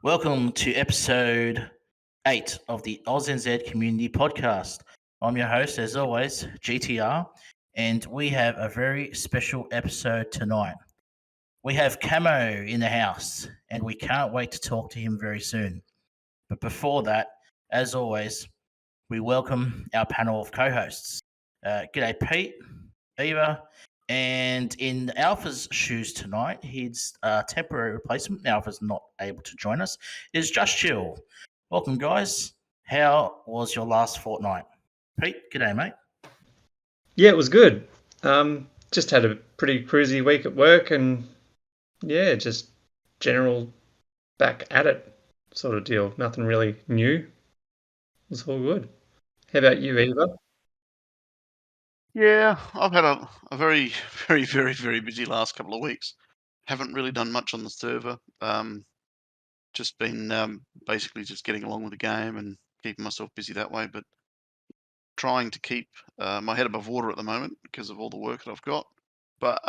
Welcome to episode 8 of the AUSNZ Community Podcast. I'm your host, as always, GTR, and we have a very special episode tonight. We have Camo in the house, and we can't wait to talk to him very soon. But before that, as always, we welcome our panel of co-hosts. G'day, Pete, Eva, and in Alpha's shoes tonight, his temporary replacement, Alpha's not able to join us, is Just Chill. Welcome, guys. How was your last fortnight? Pete, g'day, mate. Yeah, it was good. Just had a pretty cruisy week at work and, yeah, just general back at it sort of deal. Nothing really new. It was all good. How about you, Eva? Yeah, I've had a very, very busy last couple of weeks. Haven't really done much on the server. Just been basically just getting along with the game and keeping myself busy that way, but trying to keep my head above water at the moment because of all the work that I've got. But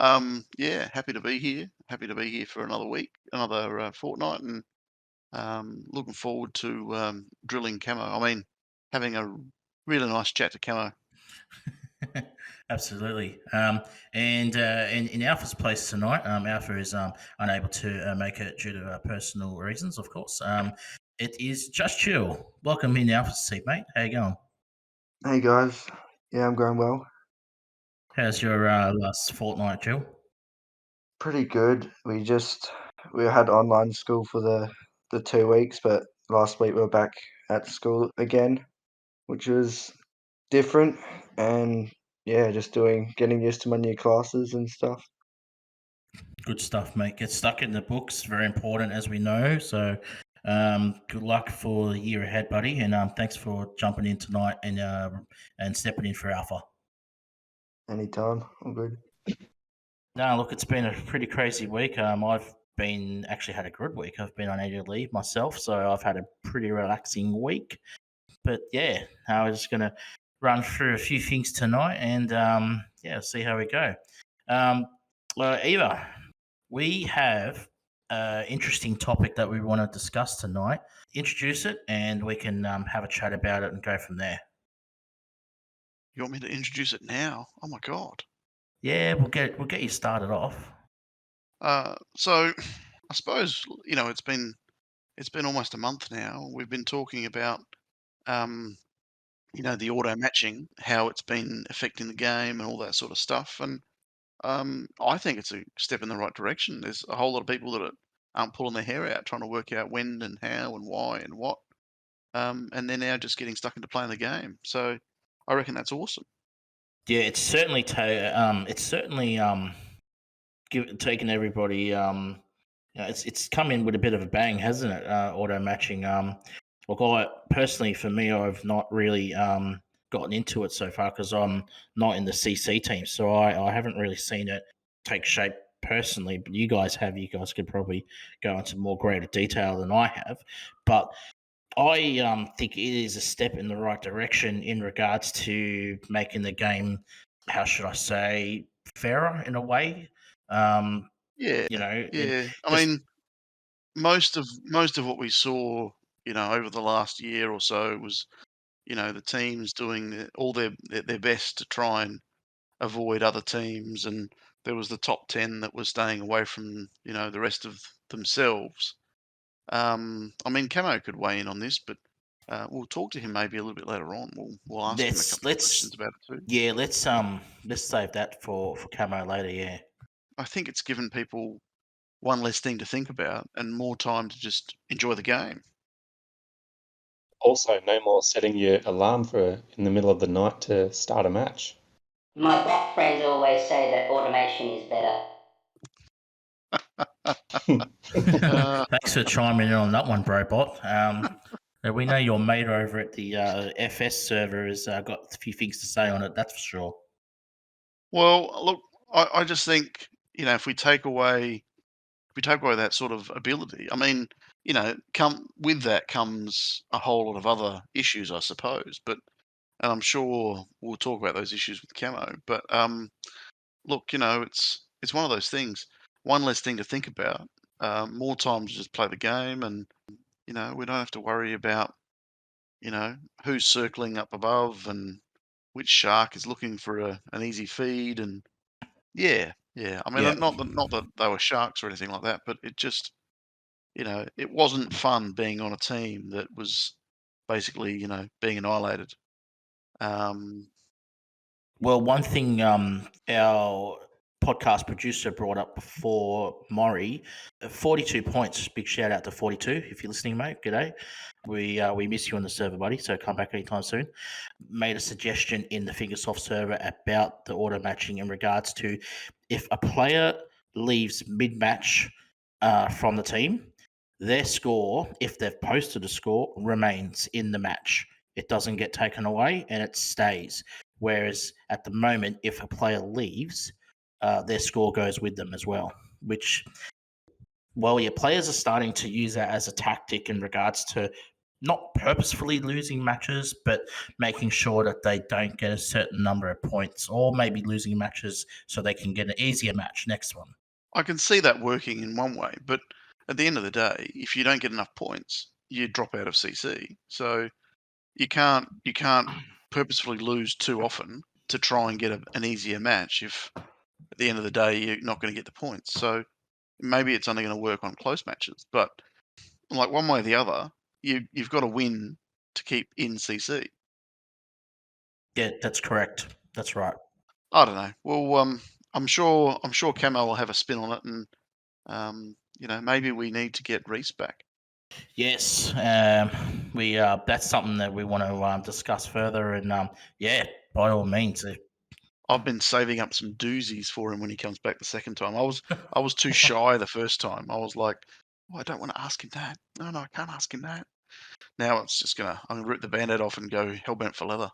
yeah, happy to be here. Happy to be here for another week, another fortnight, and looking forward to drilling Camo. I mean, having a really nice chat to Camo. Absolutely. And in Alpha's place tonight, Alpha is unable to make it due to personal reasons, of course. It is Just Chill. Welcome in Alpha's seat, mate. How you going? Hey guys, yeah, I'm going well. How's your last fortnight, Jill? Pretty good. We had online school for the 2 weeks, but last week we were back at school again, which was different, and yeah, just getting used to my new classes and stuff. Good stuff, mate. Get stuck in the books. Very important, as we know. So, good luck for the year ahead, buddy. And thanks for jumping in tonight and stepping in for Alpha. Anytime, all good. No, look, it's been a pretty crazy week. I've actually had a good week. I've been on annual leave myself, so I've had a pretty relaxing week. But yeah, we're just going to run through a few things tonight and yeah, see how we go. Eva, we have an interesting topic that we want to discuss tonight. Introduce it, and we can have a chat about it and go from there. You want me to introduce it now? Oh my god. Yeah, we'll get you started off. So I suppose it's been almost a month now. We've been talking about the auto matching, how it's been affecting the game and all that sort of stuff. And I think it's a step in the right direction. There's a whole lot of people that aren't pulling their hair out trying to work out when and how and why and what. And they're now just getting stuck into playing the game. So I reckon that's awesome. Yeah, it's certainly taken everybody. It's come in with a bit of a bang, hasn't it? Auto matching. Look, for me, I've not really gotten into it so far because I'm not in the CC team, so I haven't really seen it take shape personally. But you guys have. You guys could probably go into more greater detail than I have, but I think it is a step in the right direction in regards to making the game, how should I say, fairer in a way. Yeah, yeah. I mean, most of what we saw, over the last year or so was, the teams doing all their best to try and avoid other teams, and there was the top 10 that was staying away from, the rest of themselves. I mean, Camo could weigh in on this, but we'll talk to him maybe a little bit later on. We'll ask him a couple of questions about it too. Yeah, let's save that for Camo later. Yeah, I think it's given people one less thing to think about and more time to just enjoy the game. Also, no more setting your alarm in the middle of the night to start a match. My bot friends always say that automation is better. Thanks for chiming in on that one, Brobot. We know your mate over at the FS server has got a few things to say on it. That's for sure. Well, look, I just think if we take away that sort of ability, I mean, come with that comes a whole lot of other issues, I suppose. But and I'm sure we'll talk about those issues with Camo. But look, it's one of those things. One less thing to think about, more time to just play the game, and We don't have to worry about, who's circling up above and which shark is looking for an easy feed. And yeah. I mean, Yeah. not that they were sharks or anything like that, but it just, it wasn't fun being on a team that was basically, being annihilated. Well, one thing our podcast producer brought up before, Maury, 42 points. Big shout out to 42. If you're listening, mate, g'day. We miss you on the server, buddy. So come back anytime soon. Made a suggestion in the Fingersoft server about the auto matching in regards to if a player leaves mid match from the team, their score, if they've posted a score, remains in the match. It doesn't get taken away and it stays. Whereas at the moment, if a player leaves, their score goes with them as well. Which, well, your players are starting to use that as a tactic in regards to not purposefully losing matches, but making sure that they don't get a certain number of points, or maybe losing matches so they can get an easier match next one. I can see that working in one way, but at the end of the day, if you don't get enough points, you drop out of CC. So you can't purposefully lose too often to try and get an easier match if at the end of the day you're not going to get the points. So maybe it's only going to work on close matches, but like one way or the other, you've got to win to keep in CC. Yeah, that's correct. That's right. I don't know. Well, I'm sure Camo will have a spin on it, and maybe we need to get Reese back. Yes, we that's something that we want to discuss further, and yeah, by all means. I've been saving up some doozies for him when he comes back the second time. I was too shy the first time. I was like, I don't want to ask him that. No, I can't ask him that. Now it's just I'm gonna rip the band-aid off and go hellbent for leather.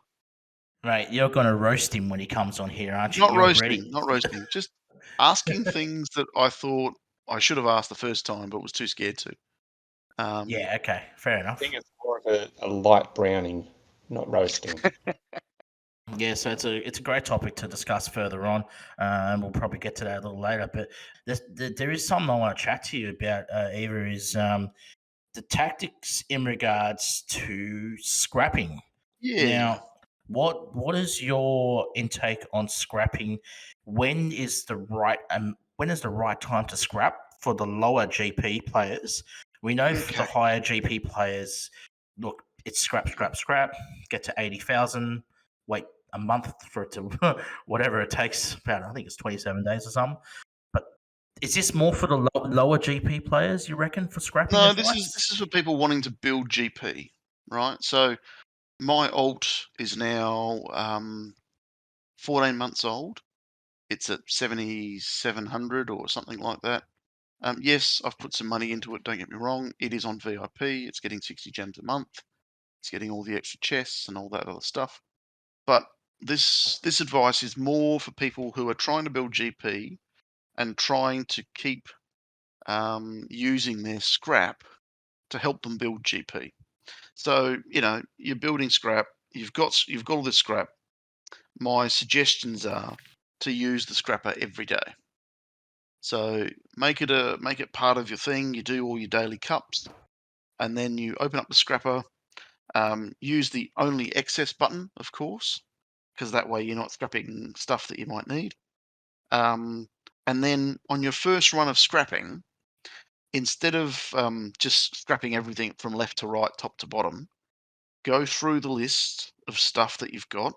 Right, you're going to roast him when he comes on here, aren't you? Not You're roasting, not roasting. Just asking things that I thought I should have asked the first time, but was too scared to. Yeah, okay, fair I enough. think it's more of a light browning, not roasting. Yeah, so it's a great topic to discuss further on, and we'll probably get to that a little later. But there is something I want to chat to you about, Eva, is the tactics in regards to scrapping. Yeah. Now, what is your intake on scrapping? When is the right time to scrap for the lower GP players? We know for the Okay. higher GP players, look, it's scrap, get to 80,000, wait a month for it to whatever it takes. About I think it's 27 days or something. But is this more for the lower GP players? You reckon for scrapping No, advice? this is for people wanting to build GP, right? So my alt is now 14 months old. It's at 7,700 or something like that. Yes, I've put some money into it. Don't get me wrong. It is on VIP. It's getting 60 gems a month. It's getting all the extra chests and all that other stuff. But this advice is more for people who are trying to build GP and trying to keep using their scrap to help them build GP. So you're building scrap. You've got all this scrap. My suggestions are to use the scrapper every day. So make it part of your thing. You do all your daily cups, and then you open up the scrapper. Use the only excess button, of course, because that way you're not scrapping stuff that you might need. And then on your first run of scrapping, instead of just scrapping everything from left to right, top to bottom, go through the list of stuff that you've got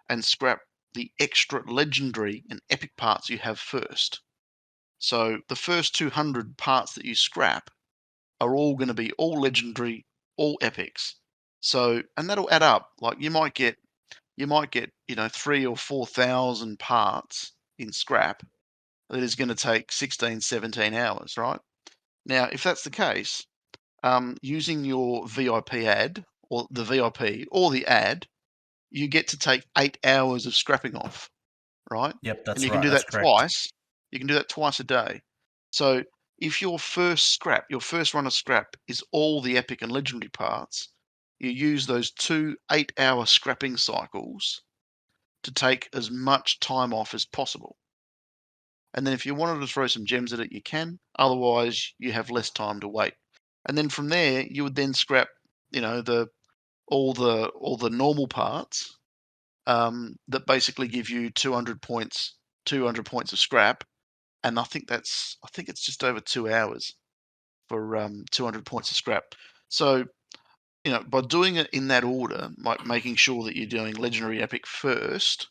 and scrap the extra legendary and epic parts you have first. So the first 200 parts that you scrap are all going to be all legendary, all epics. So, and that'll add up. Like you might get 3,000 or 4,000 parts in scrap that is going to take 16, 17 hours, right? Now, if that's the case, using your VIP ad or the VIP or the ad, you get to take 8 hours of scrapping off, right? Yep, that's and you right. can do That's that correct. twice. You can do that twice a day. So if your first run of scrap is all the epic and legendary parts, you use those 2 8-hour scrapping cycles to take as much time off as possible. And then if you wanted to throw some gems at it, you can. Otherwise, you have less time to wait. and then from there you would then scrap, all the normal parts that basically give you 200 points, 200 points of scrap, and I think it's just over 2 hours for 200 points of scrap. So by doing it in that order, like making sure that you're doing legendary epic first,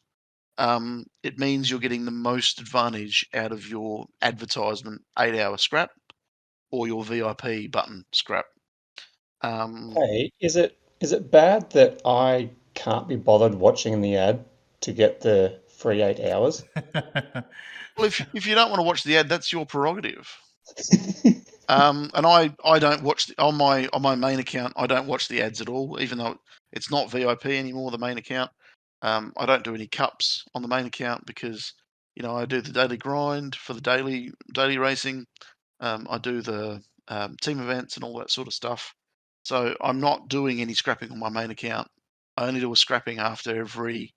it means you're getting the most advantage out of your advertisement 8-hour scrap or your VIP button scrap. Hey, is it bad that I can't be bothered watching the ad to get the free 8 hours? Well, if you don't want to watch the ad, that's your prerogative. And I don't watch on my main account. I don't watch the ads at all, even though it's not VIP anymore. The main account. I don't do any cups on the main account because I do the daily grind for the daily racing. I do the team events and all that sort of stuff. So I'm not doing any scrapping on my main account. I only do a scrapping after every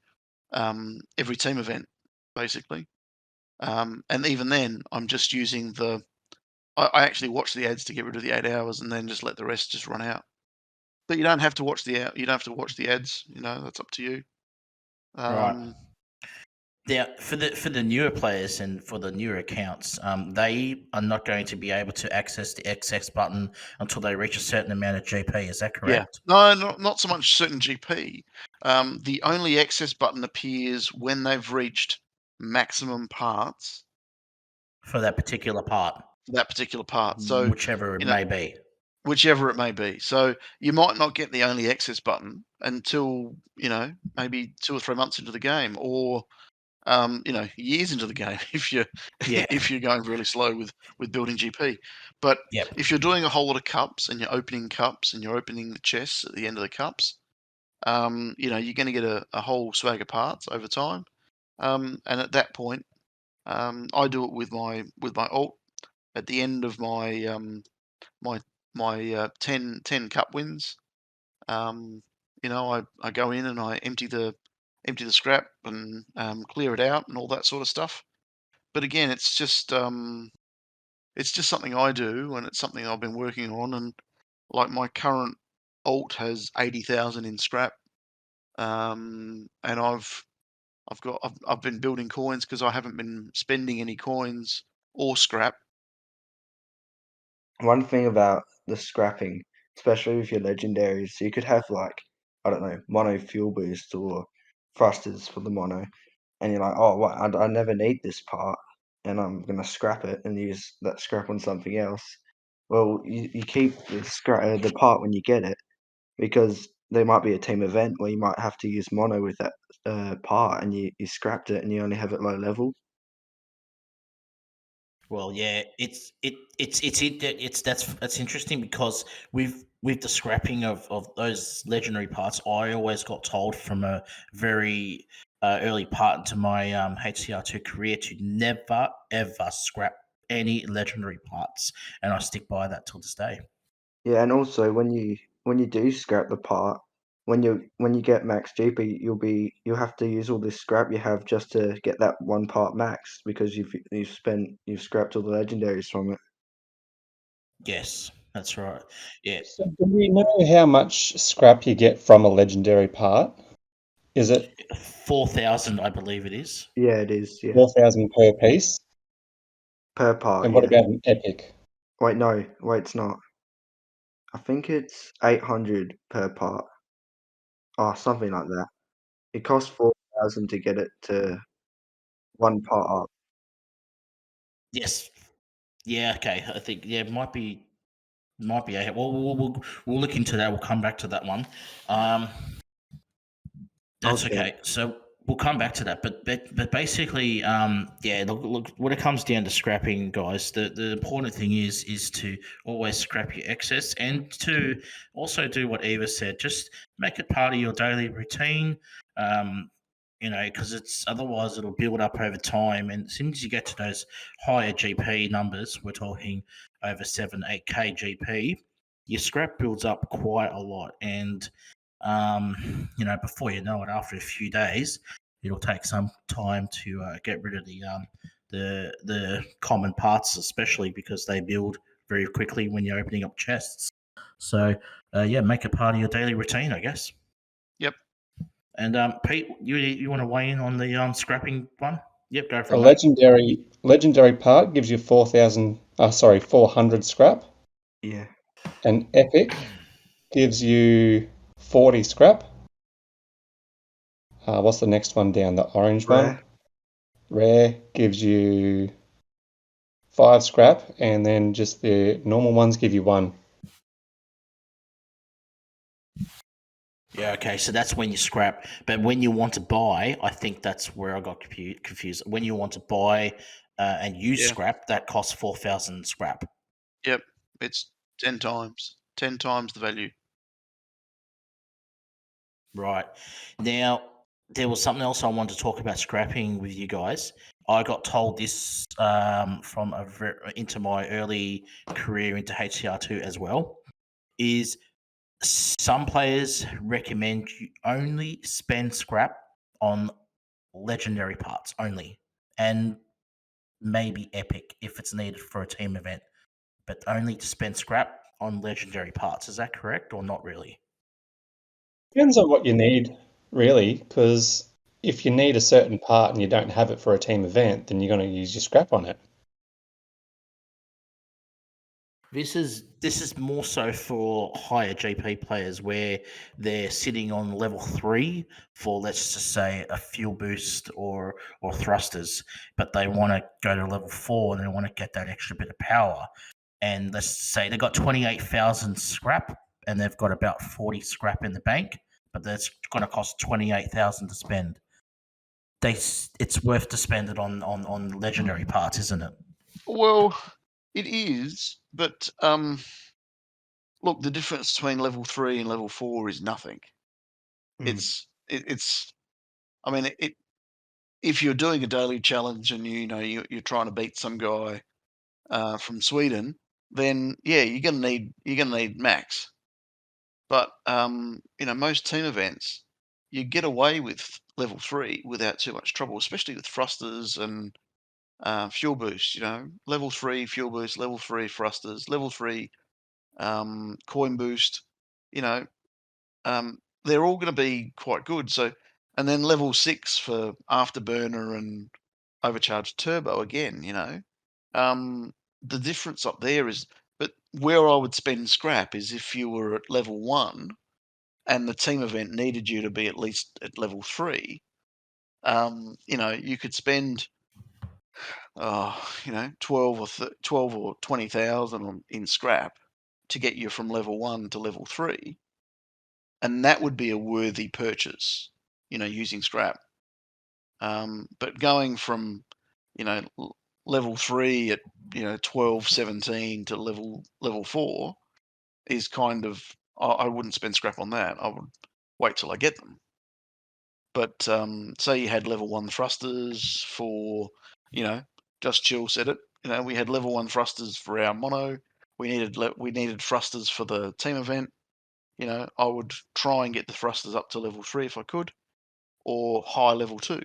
team event, basically. And even then, I'm just using I actually watch the ads to get rid of the 8 hours, and then just let the rest just run out. But you don't have to watch the ads. That's up to you. Right. Um, Now, for the newer players and for the newer accounts, they are not going to be able to access the XX button until they reach a certain amount of GP. Is that Yeah. correct? No, not so much certain GP. The only access button appears when they've reached maximum parts For that particular part, for that particular part. So, whichever it you know, may be. whichever it may be. So you might not get the only access button until, maybe 2 or 3 months into the game, or years into the game if you're Yeah. if you're going really slow with building GP. But Yep. if you're doing a whole lot of cups and you're opening cups and you're opening the chests at the end of the cups, you're going to get a whole swag of parts over time. And at that point, I do it with my alt at the end of my my 10 cup wins. I go in and I empty the scrap and clear it out and all that sort of stuff. But again, it's just something I do, and it's something I've been working on. And like my current alt has 80,000 in scrap, and I've been building coins because I haven't been spending any coins or scrap. One thing about the scrapping, especially with your legendaries, you could have like, I don't know, mono fuel boost or thrusters for the mono, and you're like, oh, what? I never need this part, and I'm gonna scrap it and use that scrap on something else. Well, you keep the part when you get it, because there might be a team event where you might have to use mono with that part, and you scrapped it and you only have it low level. Well, yeah, that's interesting because with the scrapping of those legendary parts, I always got told from a very early part into my HCR2 career to never ever scrap any legendary parts, and I stick by that till this day. Yeah, and also when you do scrap the part, when you get max GP, you'll have to use all this scrap you have just to get that one part max because you've scrapped all the legendaries from it. Yes, that's right. Yeah, So do we know how much scrap you get from a legendary part? Is it 4,000, I believe it is. Yeah, it is. Yeah, 4,000 per piece? per part. And what Yeah. about an epic? Wait, no, wait, it's not. I think it's 800 per part. Oh, something like that. It costs 4,000 to get it to one part up. Yes. Yeah. Okay. I think might be a we'll look into that. We'll come back to that one. That's Okay. okay. So we'll come back to that. But basically, yeah. Look. When it comes down to scrapping, guys, the important thing is to always scrap your excess and to also do what Eva said. Just make it part of your daily routine. Because it's otherwise it'll build up over time, and as soon as you get to those higher GP numbers, we're talking over 7-8K GP, your scrap builds up quite a lot, and before you know it, after a few days, it'll take some time to get rid of the common parts, especially because they build very quickly when you're opening up chests. So yeah, make it part of your daily routine, I guess. Yep. And Pete, you want to weigh in on the scrapping one? Yep, go for A it. Mate. legendary part gives you 400 scrap. Yeah. An epic gives you 40 scrap. What's the next one down? The orange one. Rare. Rare gives you 5 scrap, and then just the normal ones give you 1. Yeah, okay, so that's when you scrap. But when you want to buy, I think that's where I got confused. When you want to buy and use Yeah. scrap, that costs 4,000 scrap. Yep. It's 10 times the value. Right. Now, there was something else I wanted to talk about scrapping with you guys. I got told this from into my early career into HCR2 as well, is some players recommend you only spend scrap on legendary parts only, and maybe epic if it's needed for a team event, but only to spend scrap on legendary parts. Is that correct or not really? Depends on what you need, really, because if you need a certain part and you don't have it for a team event, then you're going to use your scrap on it. This is more so for higher GP players where they're sitting on level 3 for, let's just say, a fuel boost or thrusters, but they want to go to level 4 and they want to get that extra bit of power. And let's say they got 28,000 scrap and they've got about 40 scrap in the bank, but that's going to cost 28,000 to spend. It's worth to spend it on legendary parts, isn't it? Well, it is, but look, the difference between level 3 and level 4 is nothing. Mm. It's I mean, if you're doing a daily challenge and you're trying to beat some guy from Sweden, then yeah, you're gonna need max. But most team events, you get away with level 3 without too much trouble, especially with thrusters and fuel boost. Level 3 fuel boost, level 3 thrusters, level 3 coin boost. You know, they're all going to be quite good. So, and then level 6 for afterburner and overcharged turbo again. The difference up there is, but where I would spend scrap is if you were at level 1 and the team event needed you to be at least at level 3. You could spend 12 or 20,000 in scrap to get you from level 1 to level 3, and that would be a worthy purchase, using scrap. But going from, level 3 at 12, 17 to level 4 is kind of, I wouldn't spend scrap on that. I would wait till I get them. But say you had level 1 thrusters for, Just Chill said it. We had level 1 thrusters for our mono. We needed thrusters for the team event. I would try and get the thrusters up to level 3 if I could, or high level 2.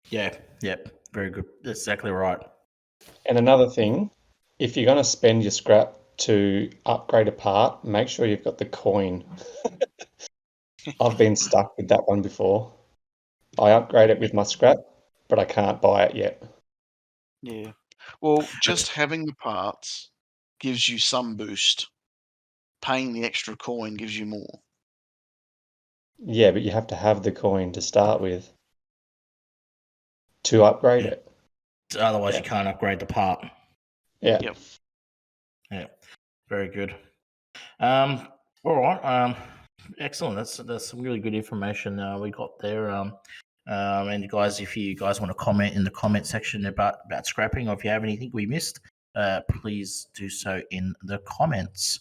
Yeah, yep, very good. That's exactly right. And another thing, if you're going to spend your scrap to upgrade a part, make sure you've got the coin. I've been stuck with that one before. I upgrade it with my scrap, but I can't buy it yet. Yeah. Well, just having the parts gives you some boost. Paying the extra coin gives you more. Yeah, but you have to have the coin to start with to upgrade Yeah. it. Otherwise, Yeah. you can't upgrade the part. Yeah. Yep. Yeah, very good. All right. Excellent. That's some really good information we got there. And guys, if you guys want to comment in the comment section about scrapping, or if you have anything we missed, please do so in the comments.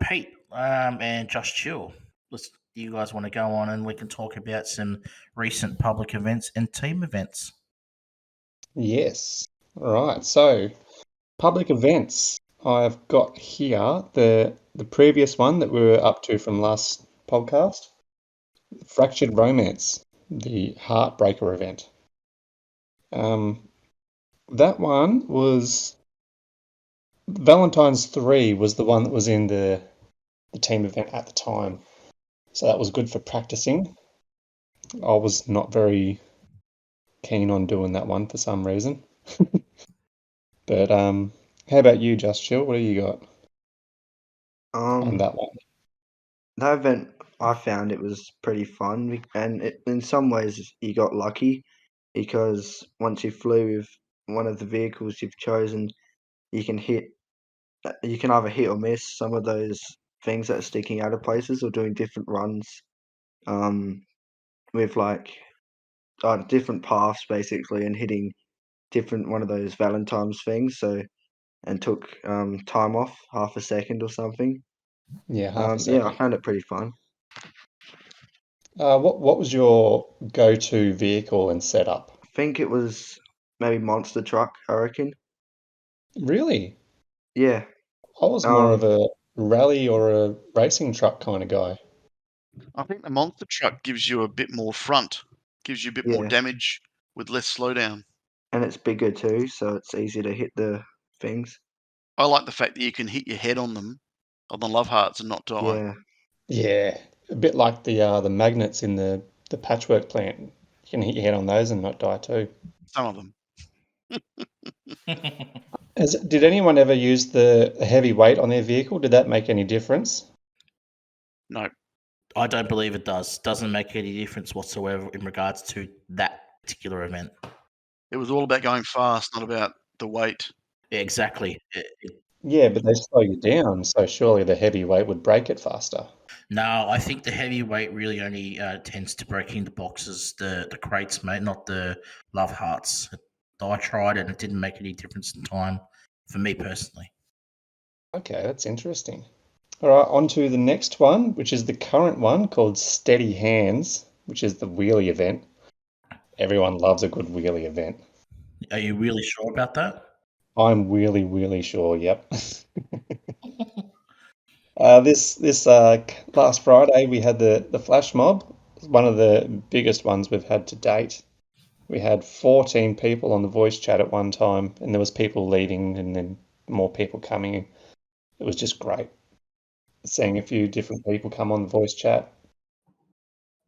Pete, and Just Chill. Do you guys want to go on and we can talk about some recent public events and team events? Yes. All right. So, public events. I've got here the previous one that we were up to from last podcast, Fractured Romance, the Heartbreaker event. That one was Valentine's 3 was the one that was in the team event at the time. So that was good for practicing. I was not very keen on doing that one for some reason. But how about you, Just Chill? What do you got on that one? That event, I found it was pretty fun, and in some ways you got lucky because once you flew with one of the vehicles you've chosen, you can either hit or miss some of those things that are sticking out of places or doing different runs, with like different paths basically, and hitting different one of those Valentine's things. So and took time off, half a second or something. Yeah, half a Yeah, I second. found it pretty fun. What was your go-to vehicle and setup? I think it was maybe monster truck, I reckon. Really? Yeah. I was more of a rally or a racing truck kind of guy. I think the monster truck gives you a bit more front, gives you a bit more Yeah. damage with less slowdown. And it's bigger too, so it's easier to hit the things. I like the fact that you can hit your head on them, on the love hearts, and not die. Yeah. Yeah, a bit like the magnets in the patchwork plant. You can hit your head on those and not die too. Some of them. Did anyone ever use the heavy weight on their vehicle? Did that make any difference? No. I don't believe it does. Doesn't make any difference whatsoever in regards to that particular event. It was all about going fast, not about the weight. Yeah, exactly. Yeah, but they slow you down, so surely the heavy weight would break it faster. No, I think the heavy weight really only tends to break in the boxes, the crates, mate, not the love hearts. I tried and it didn't make any difference in time for me personally. Okay, that's interesting. All right, on to the next one, which is the current one called Steady Hands, which is the wheelie event. Everyone loves a good wheelie event. Are you really sure about that? I'm really, really sure, yep. This last Friday we had the flash mob, one of the biggest ones we've had to date. We had 14 people on the voice chat at one time, and there was people leaving and then more people coming. It was just great seeing a few different people come on the voice chat.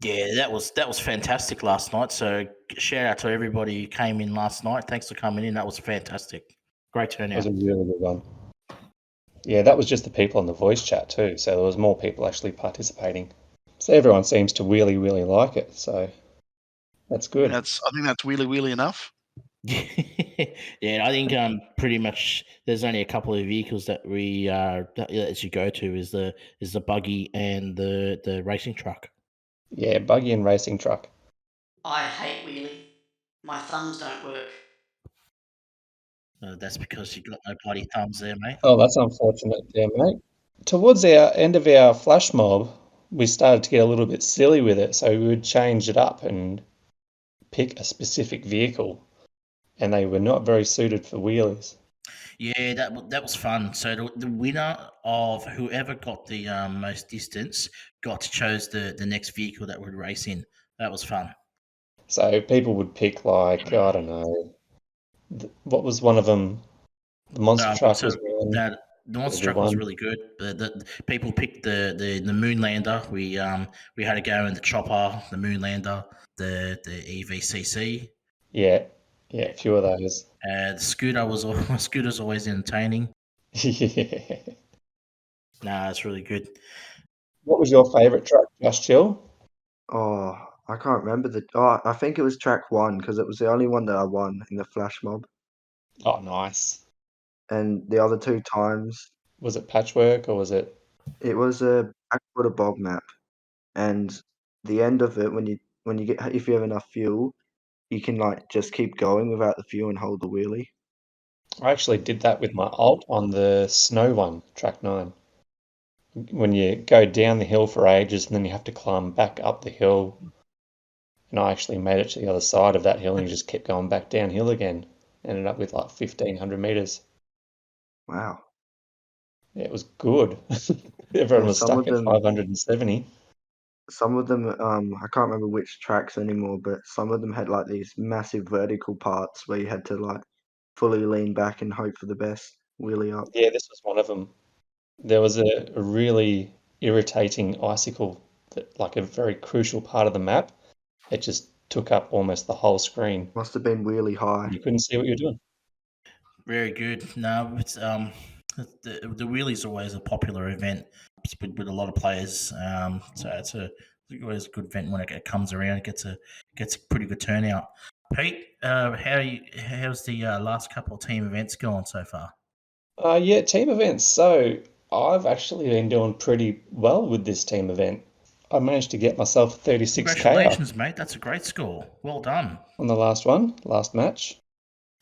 Yeah, that was fantastic last night. So shout out to everybody who came in last night. Thanks for coming in. That was fantastic. Great It was turnout. a really good one. Yeah, that was just the people on the voice chat too, so there was more people actually participating. So everyone seems to really, really like it, so that's good. I think that's wheelie enough. Yeah, I think pretty much there's only a couple of vehicles that we that you go to is the buggy and the racing truck. Yeah, buggy and racing truck. I hate wheelie. My thumbs don't work. That's because you got no bloody thumbs there, mate. Oh, that's unfortunate there, mate. Towards the end of our flash mob, we started to get a little bit silly with it, so we would change it up and pick a specific vehicle, and they were not very suited for wheelies. Yeah, that was fun. So the winner of whoever got the most distance got to choose the next vehicle that would race in. That was fun. So people would pick like, I don't know, what was one of them? The monster truck was one. That the monster truck was really good. The people picked the moon lander. We had to go in the chopper, the moon lander, the EVCC. Yeah, a few of those. The scooter scooter's always entertaining. Yeah. Nah, it's really good. What was your favourite truck, Just Chill? Oh, I can't remember I think it was track 1 because it was the only one that I won in the flash mob. Oh, nice. And the other 2 times, Was it patchwork or was it? it was a backwater bog map. And the end of it, when you get if you have enough fuel, you can like just keep going without the fuel and hold the wheelie. I actually did that with my alt on the snow one, track 9. When you go down the hill for ages and then you have to climb back up the hill. And I actually made it to the other side of that hill and you just kept going back downhill again. Ended up with like 1,500 meters. Wow. Yeah, it was good. Everyone Yeah, was some stuck of at them 570. some of them I can't remember which tracks anymore, but some of them had like these massive vertical parts where you had to like fully lean back and hope for the best. wheelie up. Yeah, this was one of them. There was a really irritating icicle that, like a very crucial part of the map. It just took up almost the whole screen. Must have been really high. You couldn't see what you're doing. Very good. No, it's the wheelie's always a popular event with a lot of players. So it's always a good event when it comes around. It gets a pretty good turnout. Pete, how's the last couple of team events gone so far? Yeah, team events. So I've actually been doing pretty well with this team event. I managed to get myself 36K up Congratulations, mate. That's a great score. Well done. on the last match.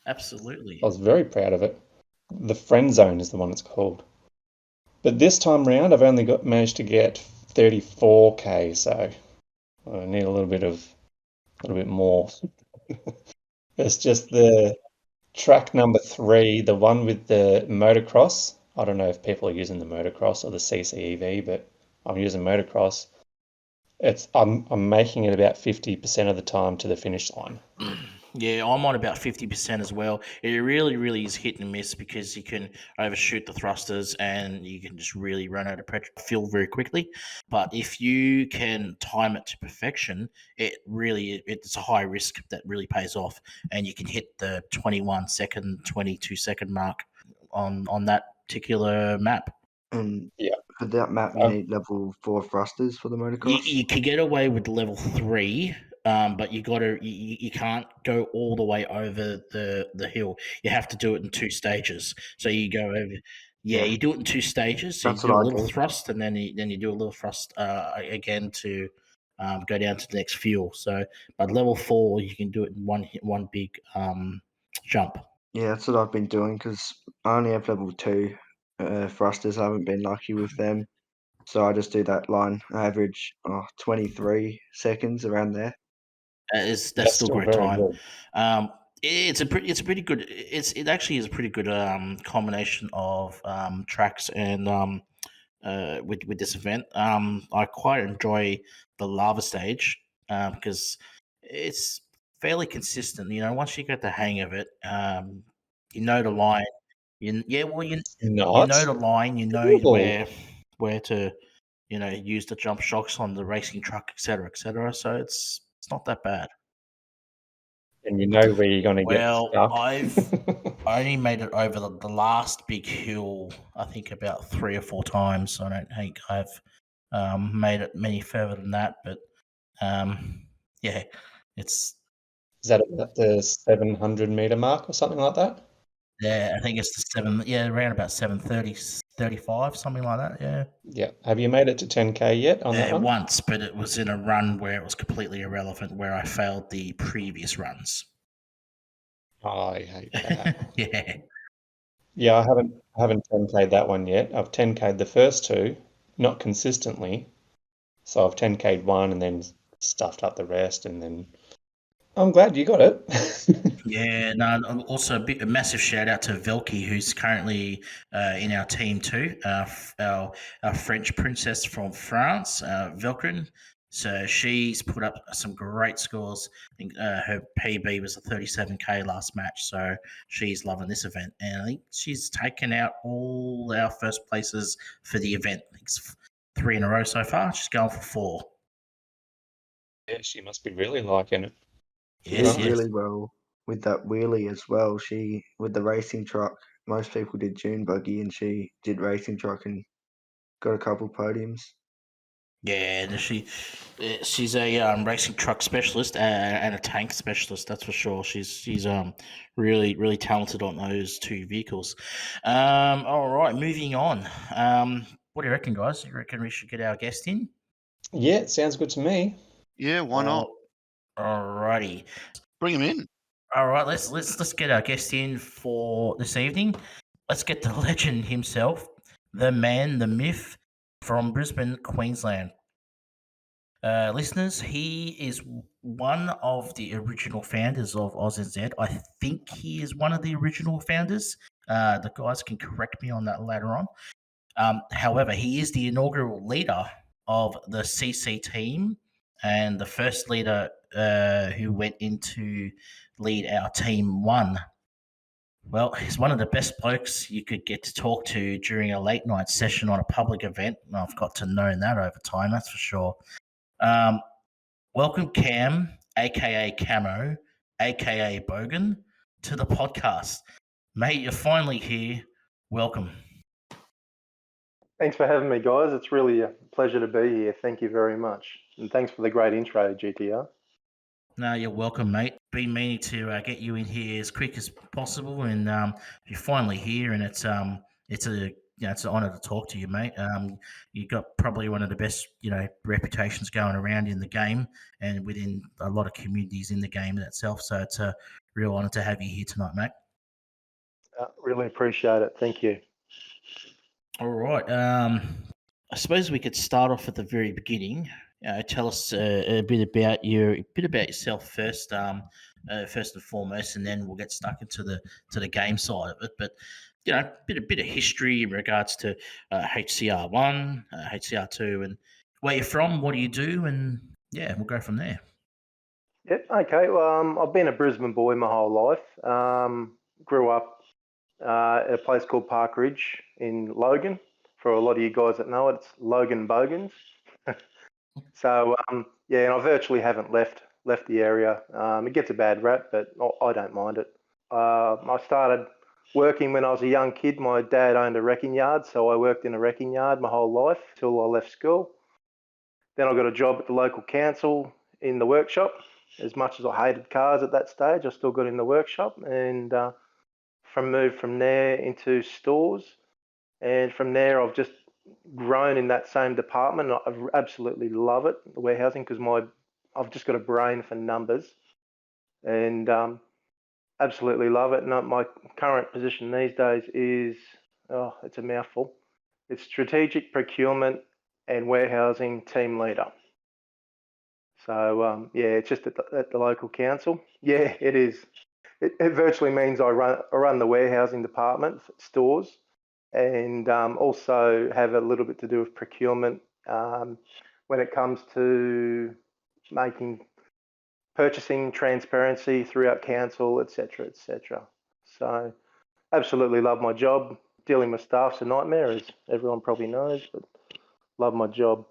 Absolutely. I was very proud of it. The friend zone is the one it's called. But this time round, I've only managed to get 34K, so I need a little bit more. It's just the track number 3, the one with the motocross. I don't know if people are using the motocross or the CCEV, but I'm using motocross. I'm making it about 50% of the time to the finish line. Yeah, I'm on about 50% as well. It really, really is hit and miss because you can overshoot the thrusters and you can just really run out of fuel very quickly. But if you can time it to perfection, it's a high risk that really pays off, and you can hit the 21 second, 22 second mark on that particular map. And Yeah. for that map, you Um, need level 4 thrusters for the motocross. You can get away with level 3, but you can't go all the way over the hill. You have to do it in 2 stages. So you go over. Yeah, Yeah. you do it in 2 stages. So That's you do what a I little do. thrust, and then you do a little thrust again to go down to the next fuel. So, but level 4, you can do it in one big jump. Yeah, that's what I've been doing because I only have level 2 thrusters. I haven't been lucky with them. So I just do that line. I average 23 seconds around there. That's still great very time. good. It's a pretty good. It actually is a pretty good combination of tracks and with this event. I quite enjoy the lava stage because it's fairly consistent. You know, once you get the hang of it, you know the line. You know Not. the line. You know Cool. where to use the jump shocks on the racing truck, etc., etc. So it's not that bad. And you know where you're going to get Well, stuck. I've only made it over the last big hill, I think about 3 or 4 times. I don't think I've made it many further than that, but yeah, it's Is that about the 700-meter mark or something like that? I think it's around about 7:30, 35, something like that. Yeah, Yeah. Have you made it to 10K yet on that one? once, but it was in a run where it was completely irrelevant, where I failed the previous runs. Oh, I hate that. Yeah. Yeah, I haven't 10K'd that one yet. I've 10K'd the first 2, not consistently. So I've 10K'd one and then stuffed up the rest, and then I'm glad you got it. Yeah, no. Also, a massive shout out to Velky, who's currently in our team too. Our French princess from France, Velkrin. So she's put up some great scores. I think her PB was a 37K last match. So she's loving this event, and I think she's taken out all our first places for the event. I think it's 3 in a row so far. She's going for 4. Yeah, she must be really liking it. She Yes, did yes. really well with that wheelie as well. She with the racing truck. Most people did dune buggy, and she did racing truck and got a couple podiums. Yeah, she's a racing truck specialist and a tank specialist. That's for sure. She's really talented on those 2 vehicles. All right, moving on. What do you reckon, guys? You reckon we should get our guest in? Yeah, it sounds good to me. Yeah, why not? All righty. Bring him in. All right, let's get our guest in for this evening. Let's get the legend himself, the man, the myth, from Brisbane, Queensland. Listeners, he is one of the original founders of AUSNZ. I think he is one of the original founders. The guys can correct me on that later on. However, he is the inaugural leader of the CC team and the first leader who went into lead our team 1. Well, he's one of the best blokes you could get to talk to during a late night session on a public event. And I've got to know that over time, that's for sure. Um, Welcome, Cam, aka Camo, aka Bogan, to the podcast. Mate, you're finally here. Welcome. Thanks for having me, guys. It's really a pleasure to be here. Thank you very much. And thanks for the great intro, GTR. No, you're welcome, mate. Been meaning to get you in here as quick as possible, and you're finally here, and it's it's an honour to talk to you, mate. You got probably one of the best reputations going around in the game, and within a lot of communities in the game itself. So it's a real honour to have you here tonight, mate. Really appreciate it. Thank you. All right. I suppose we could start off at the very beginning. Tell us a bit about yourself first, first and foremost, and then we'll get stuck into the game side of it. But a bit of history in regards to HCR1, HCR2, and where you're from, what do you do, and we'll go from there. Yep. Okay. Well, I've been a Brisbane boy my whole life. Grew up at a place called Park Ridge in Logan. For a lot of you guys that know it, it's Logan Bogans. So and I virtually haven't left the area. It gets a bad rap, but I don't mind it. I started working when I was a young kid. My dad owned a wrecking yard, so I worked in a wrecking yard my whole life till I left school. Then I got a job at the local council in the workshop. As much as I hated cars at that stage, I still got in the workshop and moved from there into stores. And from there, I've just grown in that same department. I absolutely love it, the warehousing, because I've just got a brain for numbers, and absolutely love it. And my current position these days is it's a mouthful. It's strategic procurement and warehousing team leader. So it's just at the local council. Yeah, it is. It virtually means I run the warehousing department, stores, and also have a little bit to do with procurement when it comes to making purchasing transparency throughout council, etc., etc. So absolutely love my job. Dealing with staff's a nightmare, as everyone probably knows, but love my job.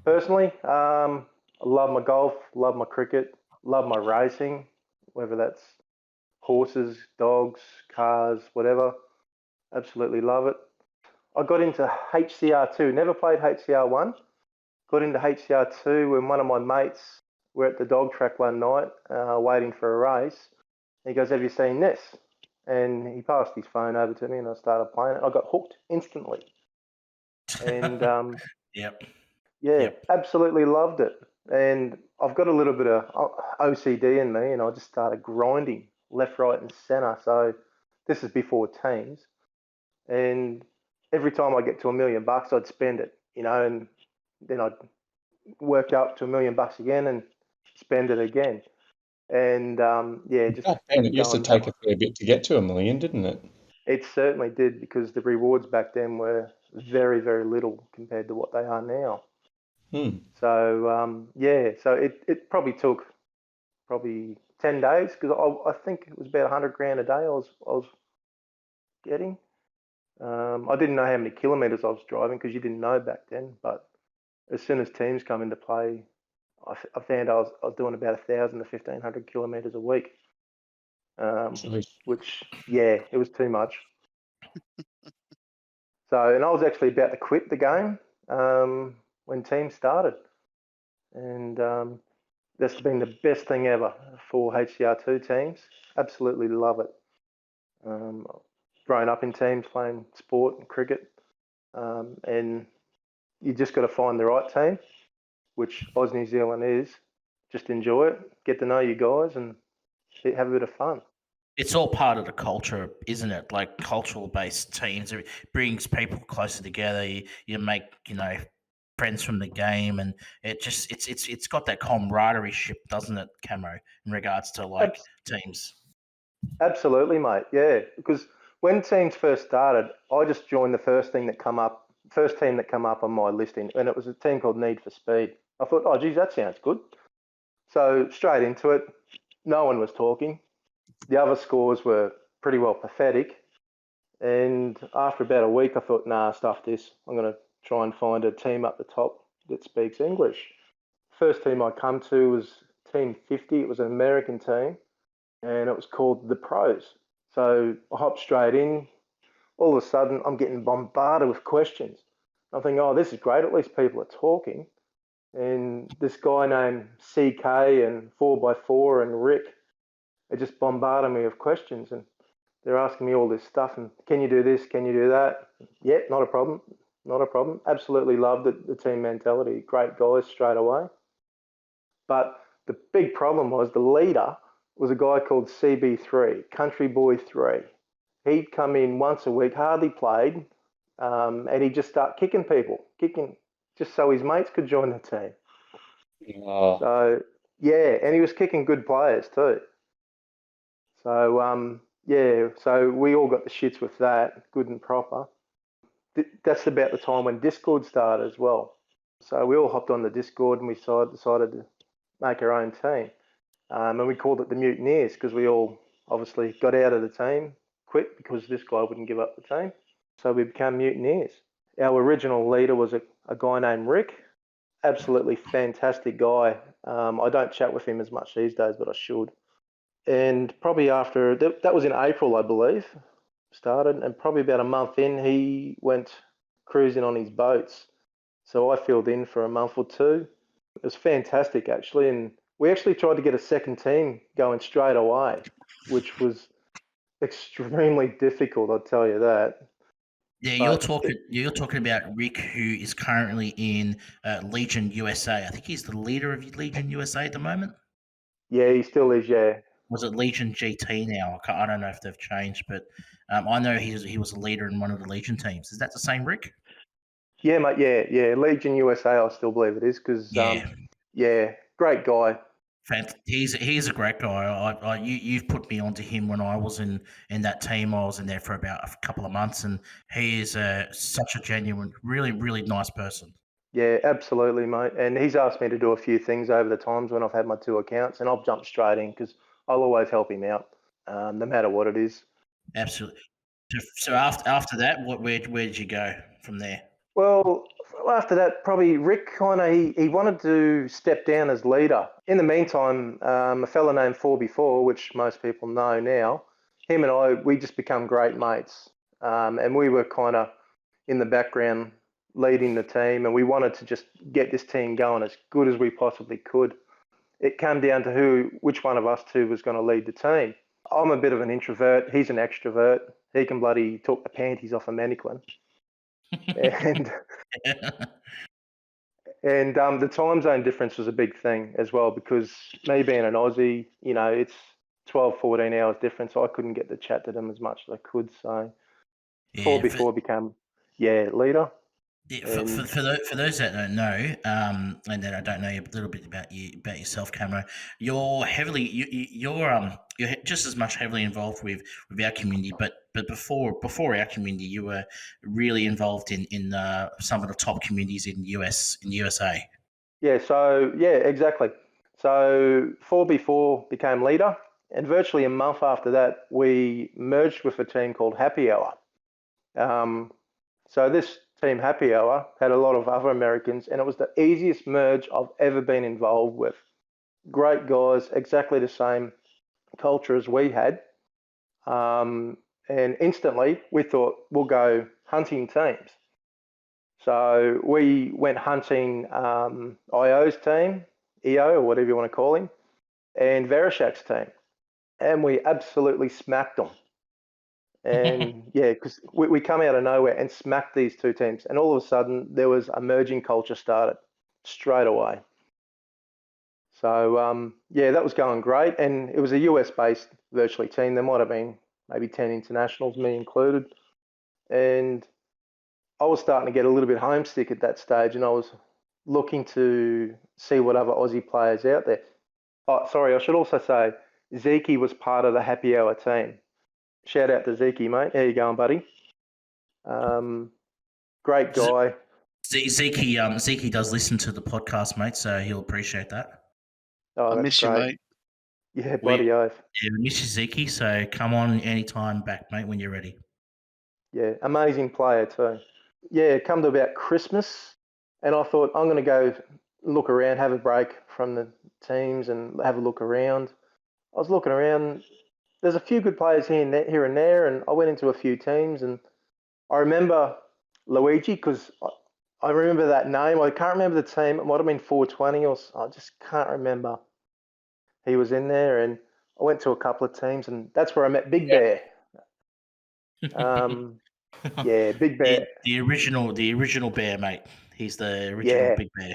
Personally, I love my golf, love my cricket, love my racing, whether that's horses, dogs, cars, whatever. Absolutely love it. I got into HCR2, never played HCR1. Got into HCR2 when one of my mates were at the dog track one night waiting for a race. He goes, "Have you seen this?" And he passed his phone over to me and I started playing it. I got hooked instantly. And absolutely loved it. And I've got a little bit of OCD in me and I just started grinding left, right and centre. So this is before teams. And every time I get to $1 million, I'd spend it, and then I'd work up to $1 million again and spend it again. And just it used to take a fair bit to get to $1 million, didn't it? It certainly did, because the rewards back then were very, very little compared to what they are now. So so it probably took 10 days, because I think it was about $100,000 a day I was getting. I didn't know how many kilometres I was driving, because you didn't know back then. But as soon as teams come into play, I found I was doing about 1,000 to 1,500 kilometres a week, which it was too much. So, and I was actually about to quit the game when teams started, and that's been the best thing ever for HCR2 teams. Absolutely love it. Grown up in teams playing sport and cricket, and you just got to find the right team, which Oz New Zealand is. Just enjoy it, get to know you guys, and have a bit of fun. It's all part of the culture, isn't it? Like cultural-based teams, it brings people closer together. You make friends from the game, and it's got that camaraderie ship, doesn't it, Camo? In regards to teams. Absolutely, mate. Yeah, because when teams first started, I just joined the first team that come up on my listing, and it was a team called Need for Speed. I thought, oh, geez, that sounds good. So straight into it, no one was talking. The other scores were pretty well pathetic. And after about a week, I thought, nah, stuff this. I'm going to try and find a team up the top that speaks English. First team I come to was Team 50. It was an American team, and it was called the Pros. So I hopped straight in. All of a sudden, I'm getting bombarded with questions. I'm thinking, oh, this is great. At least people are talking. And this guy named CK and 4x4 and Rick are just bombarding me with questions. And they're asking me all this stuff. And can you do this? Can you do that? Yeah, not a problem. Not a problem. Absolutely loved it, the team mentality. Great guys straight away. But the big problem was the leader was a guy called CB3, Country Boy 3. He'd come in once a week, hardly played, and he'd just start kicking people, just so his mates could join the team. Oh. So, yeah, and he was kicking good players too. So, so we all got the shits with that, good and proper. That's about the time when Discord started as well. So we all hopped on the Discord and we decided to make our own team. And we called it the Mutineers because we all obviously got out of the team, quit because this guy wouldn't give up the team. So we became Mutineers. Our original leader was a guy named Rick, absolutely fantastic guy. I don't chat with him as much these days, but I should. And probably after, that was in April, I believe, started, and probably about a month in, he went cruising on his boats. So I filled in for a month or two. It was fantastic, actually, and we actually tried to get a second team going straight away, which was extremely difficult, I'll tell you that. Yeah, you're talking about Rick, who is currently in Legion USA. I think he's the leader of Legion USA at the moment. Yeah, he still is, yeah. Was it Legion GT now? I don't know if they've changed, but I know he was a leader in one of the Legion teams. Is that the same Rick? Yeah, mate, yeah. Legion USA, I still believe it is, because, great guy. He's a great guy. You've put me onto him when I was in that team. I was in there for about a couple of months, and he is such a genuine, really, really nice person. Yeah, absolutely, mate. And he's asked me to do a few things over the times when I've had my two accounts, and I've jumped straight in because I'll always help him out, no matter what it is. Absolutely. So after that, where did you go from there? Well, after that, probably Rick he wanted to step down as leader. In the meantime, a fella named 4x4, which most people know now, him and we just become great mates. And we were kind of in the background leading the team, and we wanted to just get this team going as good as we possibly could. It came down to which one of us two was going to lead the team. I'm a bit of an introvert. He's an extrovert. He can bloody talk the panties off a mannequin. And the time zone difference was a big thing as well, because me being an Aussie, it's 12, 14 hours difference. So I couldn't get to chat to them as much as I could. So 4x4 became, leader. Yeah, for those that don't know, and that I don't know a little bit about yourself, Camo, you're just as much heavily involved with our community, but before our community, you were really involved in some of the top communities in USA. Yeah, so exactly. So 4x4 became leader, and virtually a month after that, we merged with a team called Happy Hour. So this team Happy Hour had a lot of other Americans, and it was the easiest merge I've ever been involved with. Great guys, exactly the same culture as we had. And instantly we thought we'll go hunting teams. So we went hunting IO's team, EO, or whatever you want to call him, and Vereshak's team. And we absolutely smacked them. And because we come out of nowhere and smacked these two teams, and all of a sudden there was a merging culture started straight away. So that was going great, and it was a US-based virtually team. There might have been maybe 10 internationals, me included, and I was starting to get a little bit homesick at that stage, and I was looking to see what other Aussie players out there. Oh, sorry, I should also say Zeke was part of the Happy Hour team. Shout out to Zeke, mate. How you going, buddy? Great guy. Zeke does listen to the podcast, mate, so he'll appreciate that. Oh, I that's miss great. you, mate. Yeah, bloody oath. Yeah, we miss you, Zeke. So come on anytime back, mate, when you're ready. Yeah, amazing player too. Yeah, come to about Christmas, and I thought I'm going to go look around, have a break from the teams, and have a look around. I was looking around. There's a few good players here and there, and I went into a few teams, and I remember Luigi because I remember that name. I can't remember the team. It might have been 420 or I just can't remember. He was in there, and I went to a couple of teams, and that's where I met Big Bear. Yeah, Big Bear. The original bear, mate. He's the original Yeah, Big Bear.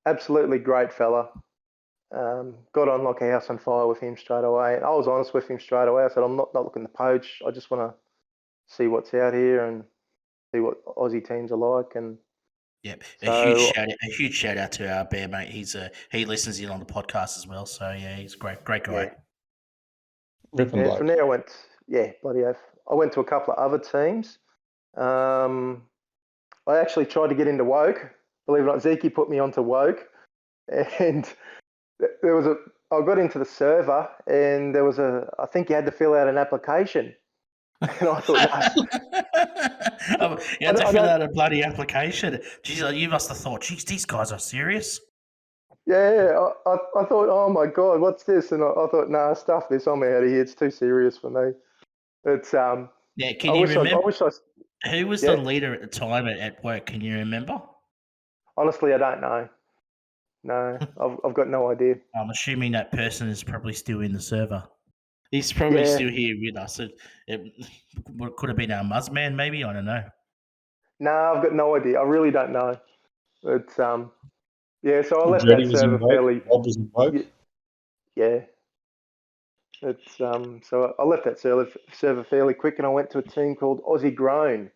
absolutely great fella. Got on like a house on fire with him straight away. And I was honest with him straight away. I said, I'm not looking to poach. I just want to see what's out here and see what Aussie teams are like. And Yep, so, a huge shout out to our bear, mate. He listens in on the podcast as well. So yeah, he's a great guy. yeah. Ripping And bloke. from there, I went, yeah, bloody oath. I went to a couple of other teams. I actually tried to get into Woke. Believe it or not, Zeke put me onto Woke. And I got into the server and I think you had to fill out an application. And I thought, no. You had to fill out a bloody application. Jeez, you must have thought, geez, these guys are serious. Yeah, I thought, oh my God, what's this? And I thought, nah, stuff this. I'm out of here. It's too serious for me. It's Yeah, can you remember? Who was yeah. the leader at the time at work? Can you remember? Honestly, I don't know. No, I've got no idea. I'm assuming that person is probably still in the server. He's probably still here with us. It could have been our Muzzman, maybe. I don't know. No, I've got no idea. I really don't know. It's yeah. So I left Jody that was in server Woke. fairly. Bob was in Woke. Yeah. It's so I left that server fairly quick, and I went to a team called Aussie Grown.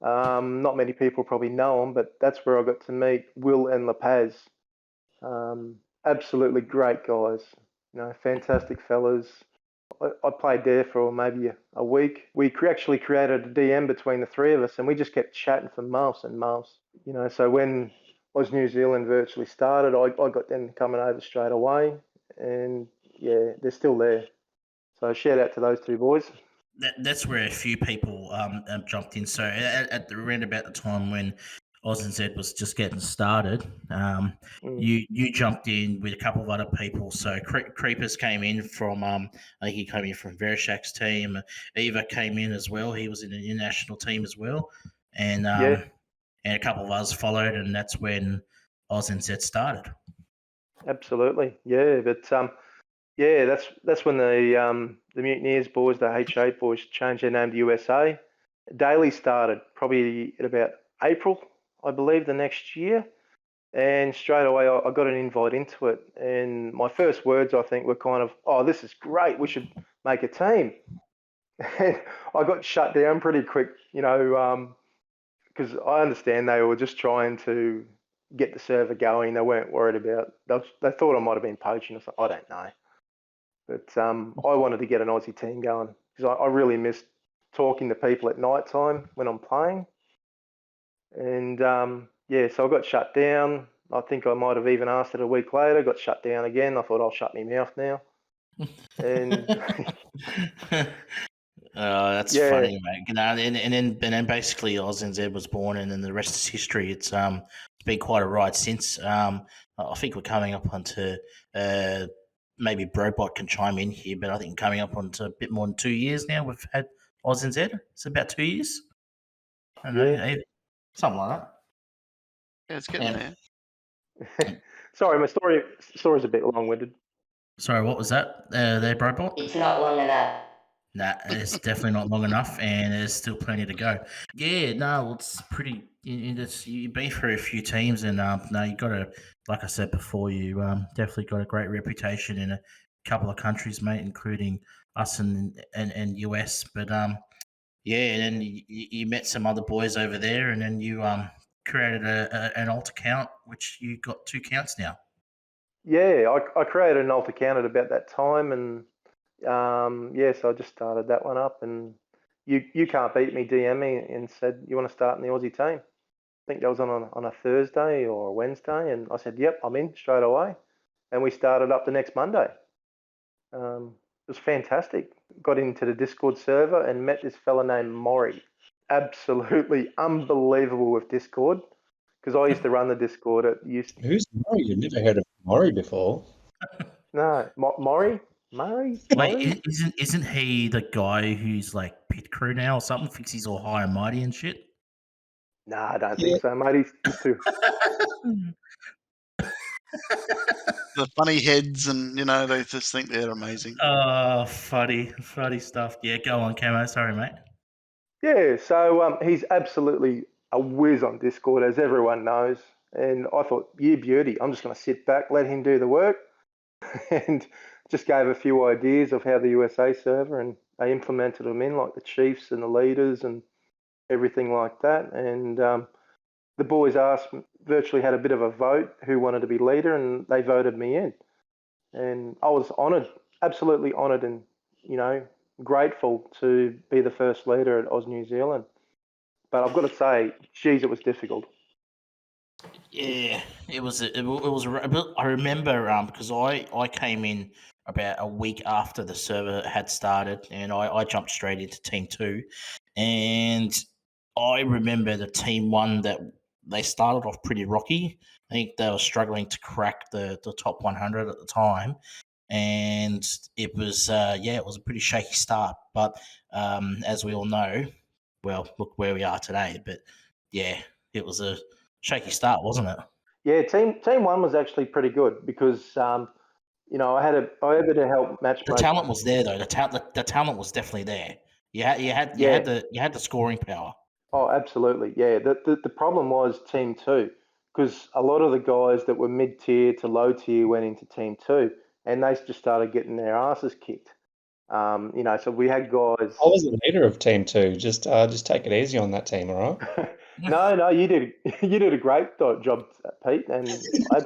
Not many people probably know them, but that's where I got to meet Will and La Paz. Absolutely great guys. You know, fantastic fellas. I played there for maybe a week. We actually created a DM between the three of us, and we just kept chatting for months and months. You know, so when Oz New Zealand virtually started, I got them coming over straight away, and yeah, they're still there. So shout out to those two boys. That's where a few people jumped in. So around about the time when AUSNZ was just getting started, you jumped in with a couple of other people. So Creepers came in from I think he came in from Verishak's team. Eva came in as well. He was in the international team as well, and Yeah, and a couple of others followed, and that's when AUSNZ started. absolutely. Yeah, but yeah, that's when the Mutineers boys, the H8 boys, changed their name to USA. Daily started probably at about April, I believe, the next year. And straight away, I got an invite into it. And my first words, I think, were kind of, oh, this is great. We should make a team. And I got shut down pretty quick, you know, because I understand they were just trying to get the server going. They weren't worried about, they thought I might have been poaching or something. I don't know. But I wanted to get an Aussie team going because I really miss talking to people at night time when I'm playing. And yeah, so I got shut down. I think I might have even asked it a week later, got shut down again. I thought I'll shut my mouth now. And That's yeah, funny, mate. You know, and then basically AUSNZ was born, and then the rest is history. It's been quite a ride since. I think we're coming up onto maybe Brobot can chime in here, but I think coming up onto a bit more than 2 years now. We've had AUSNZ. It's about 2 years. I don't know, something like that. Yeah, it's getting there. sorry, my story's a bit long-winded. Sorry, what was that? There, Brobot? It's not long enough. Nah, it's definitely not long enough, and there's still plenty to go. Yeah, no, it's pretty. You've been through a few teams, and no, you got a, like I said before, you definitely got a great reputation in a couple of countries, mate, including us and US. But yeah, and then you met some other boys over there, and then you created an alt account, which you got 2 counts now. Yeah, I created an alt account at about that time, and yeah, so I just started that one up. And you can't beat me. DM me and said you want to start in the Aussie team. I think that was on a Thursday or a Wednesday, and I said, yep, I'm in straight away. And we started up the next Monday. It was fantastic. Got into the Discord server and met this fella named Maury. Absolutely unbelievable with Discord, because I used to run the Discord at Who's Murray? You've never heard of Murray before. no Maury. Wait, Murray? isn't he the guy who's like pit crew now or something? Thinks he's all high and mighty and shit. No, I don't Yeah. think so, mate. He's too. The funny heads, and they just think they're amazing. Oh, funny stuff. Yeah, go on, Camo. Sorry, mate. Yeah, so he's absolutely a whiz on Discord, as everyone knows. And I thought, you beauty, I'm just going to sit back, let him do the work, and just gave a few ideas of how the USA server, and they implemented them in, like the chiefs and the leaders and everything like that. And the boys virtually had a bit of a vote who wanted to be leader, and they voted me in. And I was honoured, absolutely honoured, and grateful to be the first leader at Oz New Zealand. But I've got to say, geez, it was difficult. Yeah, it was. I remember because I came in about a week after the server had started, and I jumped straight into Team 2, and I remember the Team 1 that they started off pretty rocky. I think they were struggling to crack the top 100 at the time, and it was it was a pretty shaky start. But as we all know, well, look where we are today. But yeah, it was a shaky start, wasn't it? Yeah, team one was actually pretty good because I had to help matchmake. The talent was there though. The talent was definitely there. You had the scoring power. Oh, absolutely. Yeah. The problem was team two, because a lot of the guys that were mid tier to low tier went into team two, and they just started getting their asses kicked. So we had guys. I was the leader of Team 2. Just take it easy on that team, all right? No, you did a great job, Pete, and I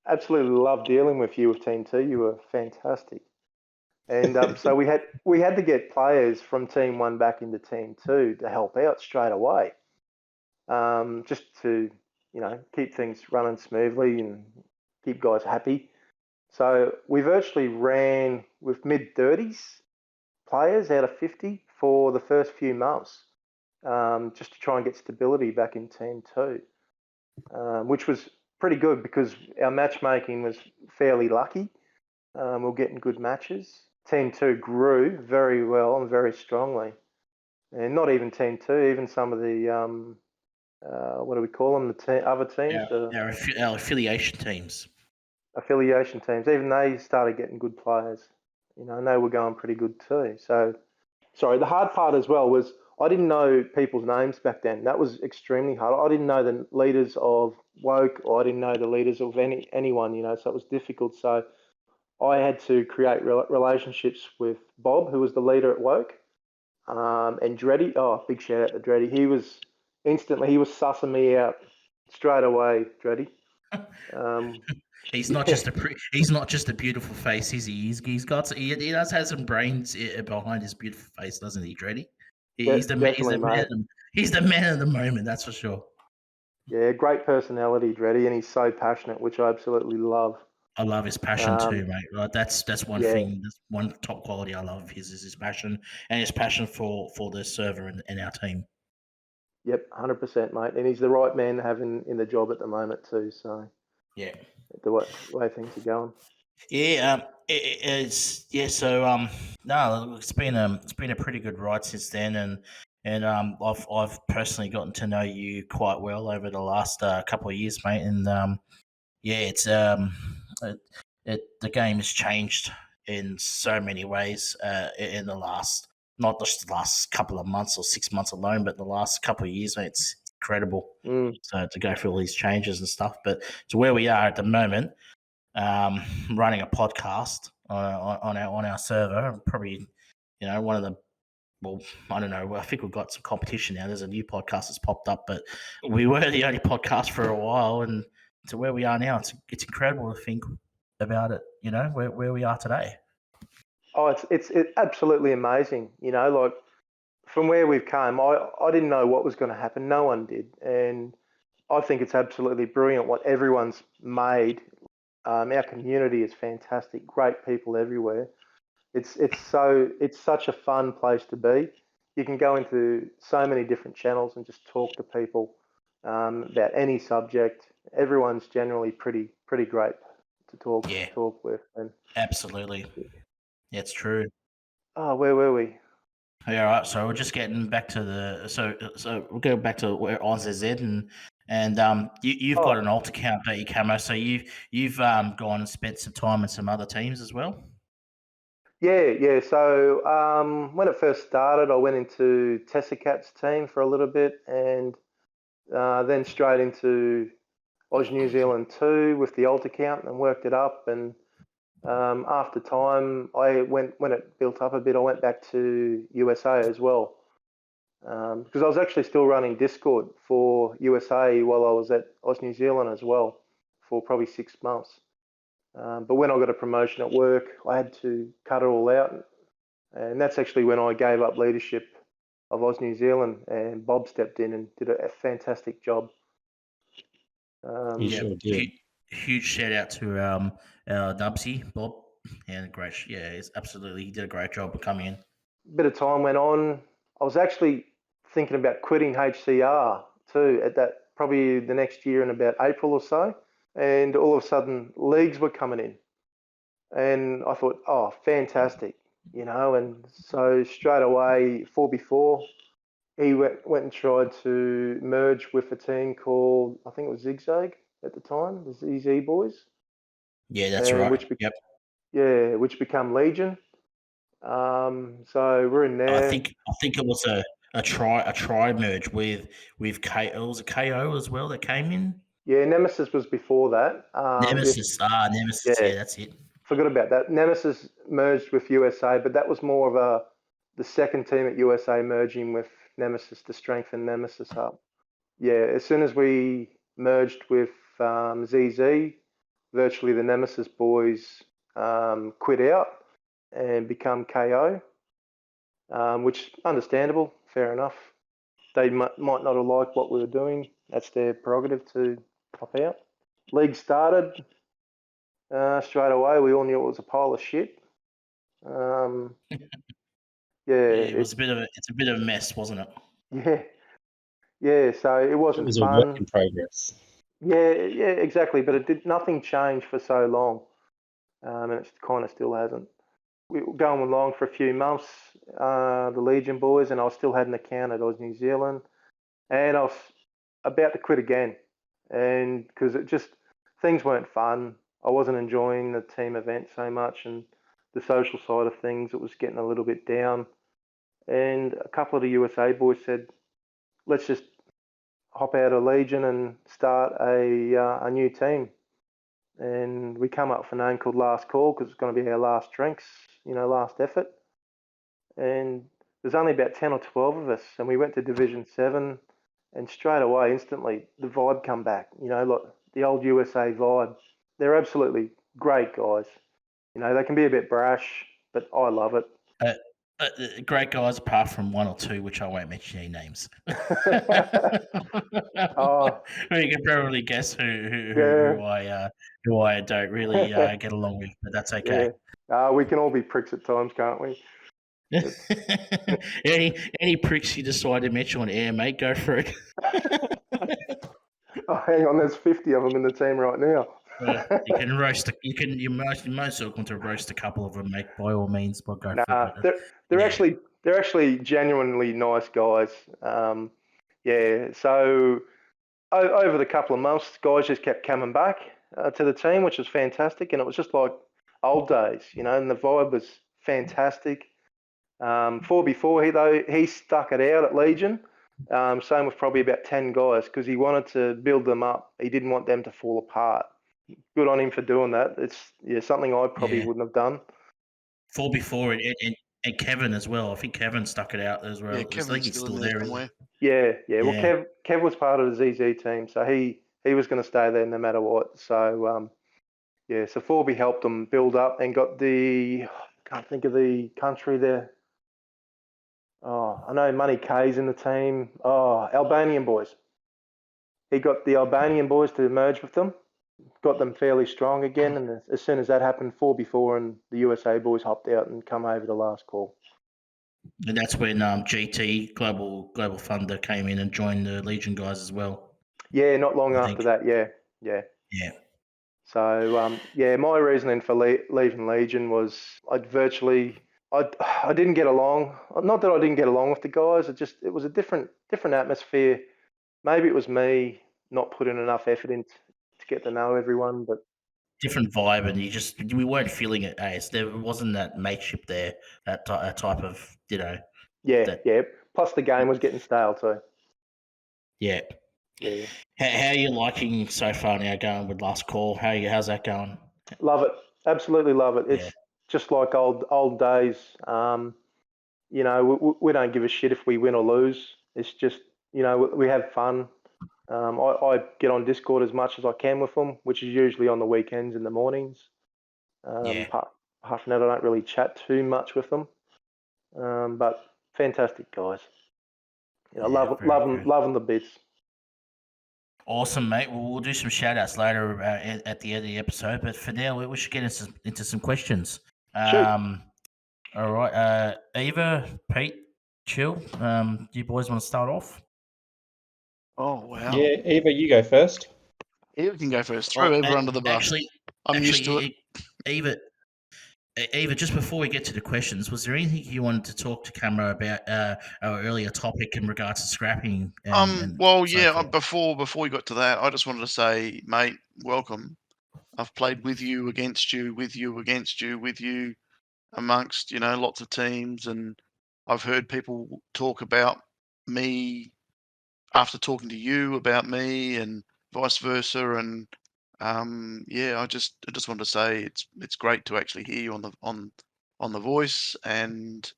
absolutely loved dealing with you with Team 2. You were fantastic. And so we had to get players from Team 1 back into Team 2 to help out straight away, just to keep things running smoothly and keep guys happy. So we virtually ran with mid-30s players out of 50 for the first few months, just to try and get stability back in Team 2, which was pretty good because our matchmaking was fairly lucky. We were getting good matches. Team 2 grew very well and very strongly. And not even Team 2, even some of the, what do we call them, other teams? Our affiliation teams. Affiliation teams, even they started getting good players, and they were going pretty good too. So, sorry, the hard part as well was I didn't know people's names back then. That was extremely hard. I didn't know the leaders of Woke, or I didn't know the leaders of anyone, so it was difficult. So I had to create relationships with Bob, who was the leader at Woke, and Dreddy. Oh, big shout out to Dreddy. He was sussing me out straight away, Dreddy. He's not just a beautiful face, is he? He does have some brains behind his beautiful face, doesn't he, Dreddy? He's the man of the moment, that's for sure. Yeah, great personality, Dreddy, and he's so passionate, which I absolutely love. I love his passion too, mate. Like, that's one thing. That's one top quality I love of his is his passion, and his passion for the server and our team. Yep, 100%, mate. And he's the right man to have in the job at the moment too. So yeah, the way things are going. Yeah, it's So no, it's been a pretty good ride since then, and I've personally gotten to know you quite well over the last couple of years, mate. And it's the game has changed in so many ways in the last, not just the last couple of months or 6 months alone, but the last couple of years, mate. It's incredible. So to go through all these changes and stuff, but to where we are at the moment, running a podcast on our server, probably one of the, well, I don't know. I think we've got some competition now. There's a new podcast that's popped up, but we were the only podcast for a while, and to where we are now, it's incredible to think about it. Where we are today. Oh, it's absolutely amazing. Like from where we've come, I didn't know what was going to happen. No one did, and I think it's absolutely brilliant what everyone's made Our community is fantastic. Great people everywhere. It's such a fun place to be. You can go into so many different channels and just talk to people about any subject. Everyone's generally pretty great to talk with. And absolutely. That's true. where were we? Yeah, right. So we're just getting back to the so we'll go back to where AUSNZ and you've got an alt account, don't you, Camo? So you've gone and spent some time in some other teams as well. Yeah. So when it first started, I went into Tessicat's team for a little bit, and then straight into Oz New Zealand 2 with the alt account and worked it up. And after time, when it built up a bit, I went back to USA as well. Because I was actually still running Discord for USA while I was at Oz New Zealand as well for probably 6 months. But when I got a promotion at work, I had to cut it all out. And that's actually when I gave up leadership of Oz New Zealand, and Bob stepped in and did a fantastic job. You sure did. Huge shout out to our Nubsy, Bob. And he did a great job of coming in. Bit of time went on. I was actually thinking about quitting HCR too at that, probably the next year in about April or so. And all of a sudden, leagues were coming in. And I thought, oh, fantastic, and so straight away, 4x4, he went and tried to merge with a team called, I think it was Zigzag at the time, the ZZ boys. Yeah, that's right. Which become Legion. So we're in there. I think it was a try merge with KO. Was it KO as well that came in? Yeah, Nemesis was before that. Nemesis. Nemesis. Yeah, that's it. Forgot about that. Nemesis merged with USA, but that was more of the second team at USA merging with Nemesis to strengthen Nemesis up. Yeah, as soon as we merged with ZZ, virtually the Nemesis boys quit out and become KO, which understandable, fair enough. They might not have liked what we were doing. That's their prerogative to pop out. League started straight away. We all knew it was a pile of shit. It's a bit of a mess, wasn't it? Yeah. So it wasn't. It was fun. a work in progress. Yeah, exactly. But nothing changed for so long, and it kind of still hasn't. We were going along for a few months, the Legion boys, and I still had an account at Oz New Zealand, and I was about to quit again, and because things weren't fun. I wasn't enjoying the team event so much, and the social side of things, it was getting a little bit down. And a couple of the USA boys said, let's just hop out of Legion and start a new team. And we come up with a name called Last Call because it's going to be our last drinks, last effort. And there's only about 10 or 12 of us, and we went to Division 7, and straight away, instantly, the vibe come back, like the old USA vibe. They're absolutely great guys. They can be a bit brash, but I love it. Great guys, apart from one or two, which I won't mention any names. You can probably guess who I don't really get along with, but that's okay. Yeah. We can all be pricks at times, can't we? Any pricks you decide to mention on air, mate, go for it. Hang on, there's 50 of them in the team right now. You can roast. You're most welcome to roast a couple of them, mate. By all means, but go for it. They're actually genuinely nice guys. So over the couple of months, guys just kept coming back to the team, which was fantastic, and it was just like old days, and the vibe was fantastic. 4x4, he stuck it out at Legion. Same with probably about 10 guys because he wanted to build them up. He didn't want them to fall apart. Good on him for doing that. It's something I probably wouldn't have done. 4x4 and Kevin as well. I think Kevin stuck it out as well. Yeah, I think he's still there somewhere. Yeah. Well, Kev was part of the ZZ team, so he was going to stay there no matter what. So so 4B helped them build up and got I can't think of the country there. Oh, I know Money K's in the team. Oh, Albanian boys. He got the Albanian boys to merge with them. got them fairly strong again. And as soon as that happened, 4 before, and the USA boys hopped out and come over the last call. And that's when GT Global Thunder came in and joined the Legion guys as well. Yeah, not long I after think. that. Yeah. Yeah. So my reasoning for leaving Legion was I didn't get along. Not that I didn't get along with the guys. It was a different atmosphere. Maybe it was me not putting enough effort in to get to know everyone, but Different vibe, and we weren't feeling it. There wasn't that mateship there. That type of yeah. That- Plus the game was getting stale too. Yeah. Yeah. How are you liking so far now going with Last Call? How's that going? Love it. Absolutely love it. Yeah. It's just like old days. We don't give a shit if we win or lose. It's just, we have fun. I get on Discord as much as I can with them, which is usually on the weekends in the mornings. Yeah. Apart from that, I don't really chat too much with them. But fantastic guys. Love them the bits. Awesome, mate. Well, we'll do some shout outs later at the end of the episode, but for now, we should get into some questions. Shoot. All right. Eva, Pete, Chill, do you boys want to start off? Oh, wow. Yeah, Eva, you go first. Eva can go first. Throw Eva under the bus. I'm used to it. Eva, just before we get to the questions, was there anything you wanted to talk to Camo about our earlier topic in regards to scrapping? Before we got to that, I just wanted to say, mate, welcome. I've played with you, against you, with you, against you, with you, amongst lots of teams, and I've heard people talk about me after talking to you about me, and vice versa, and I just wanted to say it's great to actually hear you on the voice, and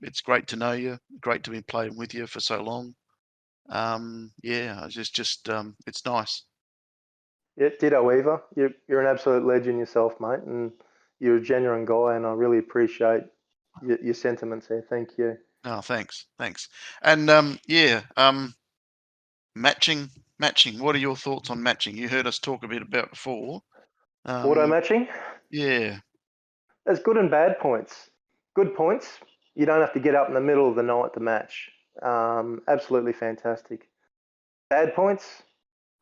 it's great to know you. Great to be playing with you for so long. It's nice. Yeah, ditto, Eva. You're an absolute legend yourself, mate, and you're a genuine guy, and I really appreciate your sentiments there. Thank you. Oh, thanks. And matching. What are your thoughts on matching? You heard us talk a bit about before. Auto matching? Yeah. There's good and bad points. Good points, you don't have to get up in the middle of the night to match. Absolutely fantastic. Bad points?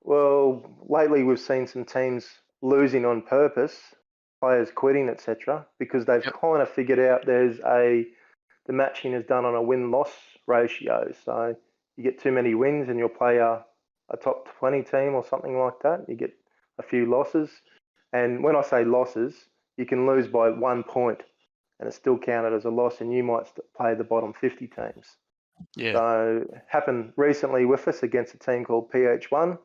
Well, lately we've seen some teams losing on purpose, players quitting, etc., because they've kind of figured out the matching is done on a win-loss ratio. So you get too many wins and you'll play a top 20 team or something like that. You get a few losses. And when I say losses, you can lose by 1 point and it's still counted as a loss, and you might play the bottom 50 teams. Yeah. So happened recently with us against a team called PH1.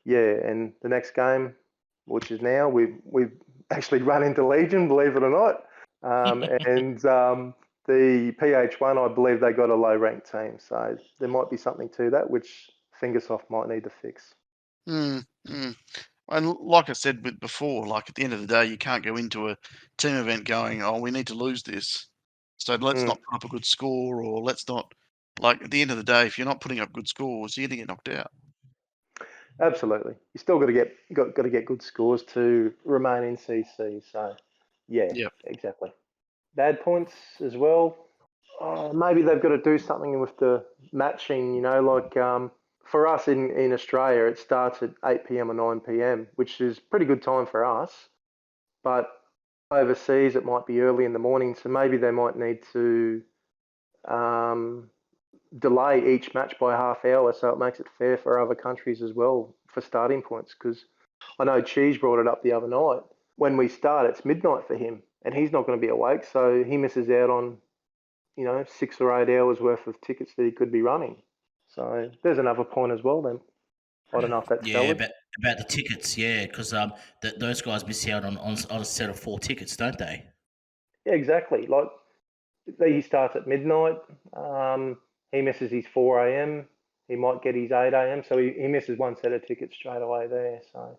Yeah, and the next game, which is now, we've actually run into Legion, believe it or not. The PH1, I believe they got a low-ranked team. So there might be something to that, which Fingersoft might need to fix. And like I said before, like at the end of the day, you can't go into a team event going, "Oh, we need to lose this, so let's not put up a good score," or let's not. Like at the end of the day, if you're not putting up good scores, you're going to get knocked out. Absolutely, you still got to get good scores to remain in CC. So, yeah, exactly. Bad points as well. Maybe they've got to do something with the matching. For us in Australia, it starts at 8 p.m. or 9 p.m., which is pretty good time for us. But overseas, it might be early in the morning, so maybe they might need to delay each match by a half hour, so it makes it fair for other countries as well for starting points. Because I know Cheese brought it up the other night. When we start, it's midnight for him, and he's not going to be awake, so he misses out on 6 or 8 hours worth of tickets that he could be running. So there's another point as well. Then I don't know if that's valid. About the tickets, because those guys miss out on a set of 4 tickets, don't they? Yeah, exactly. Like he starts at midnight. He misses his 4 a.m. He might get his 8 a.m. So he misses one set of tickets straight away there. So,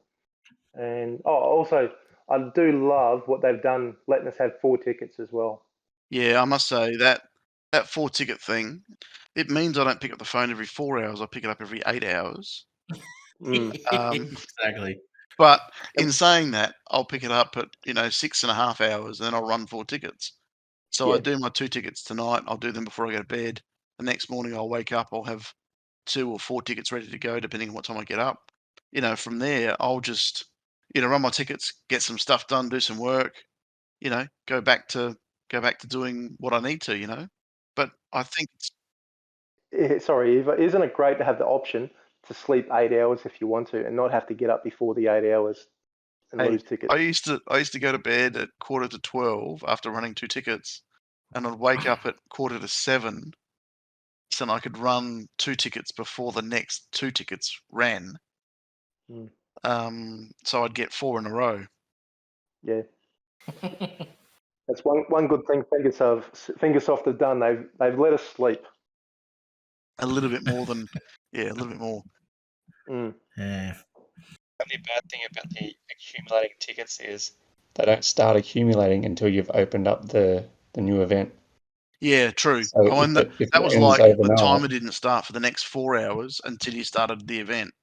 and also I do love what they've done, letting us have 4 tickets as well. Yeah, I must say that 4 ticket thing, it means I don't pick up the phone every 4 hours. I pick it up every 8 hours. Exactly. But in saying that, I'll pick it up at 6.5 hours, and then I'll run 4 tickets. So I Yeah. do my 2 tickets tonight. I'll do them before I go to bed. The next morning I'll wake up. I'll have 2 or 4 tickets ready to go, depending on what time I get up. From there I'll just run my tickets, get some stuff done, do some work. Go back to doing what I need to. But I think Sorry, Eva, isn't it great to have the option to sleep 8 hours if you want to and not have to get up before the 8 hours and hey, lose tickets? I used to go to bed at 11:45 after running 2 tickets, and I'd wake up at 6:45, so I could run 2 tickets before the next 2 tickets ran. So I'd get 4 in a row. Yeah. That's one good thing Fingersoft have done. They've let us sleep. A little bit more than, a little bit more. Yeah. The only bad thing about the accumulating tickets is they don't start accumulating until you've opened up the new event. Yeah, true. So And if that it was ends like the overnight, timer didn't start for the next 4 hours until you started the event.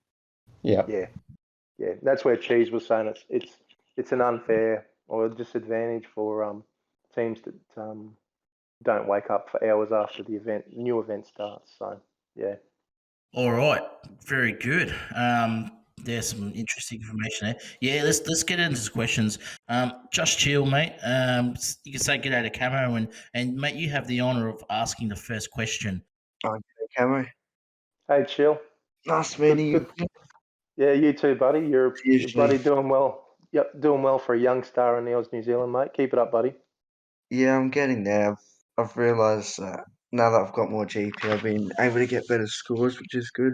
yeah. Yeah. That's where Cheese was saying it's an unfair or a disadvantage for teams that don't wake up for hours after the new event starts. So yeah. All right, very good. There's some interesting information there. Yeah, let's get into the questions. Just chill, mate. You can say g'day to Camo, and mate, you have the honour of asking the first question. Okay, Camo. Hey, Chill. Nice meeting you. Yeah, you too, buddy. You're Usually. bloody doing well. Yep, doing well for a young star in the Oz New Zealand, mate. Keep it up, buddy. Yeah, I'm getting there. I've realised now that I've got more GP, I've been able to get better scores, which is good.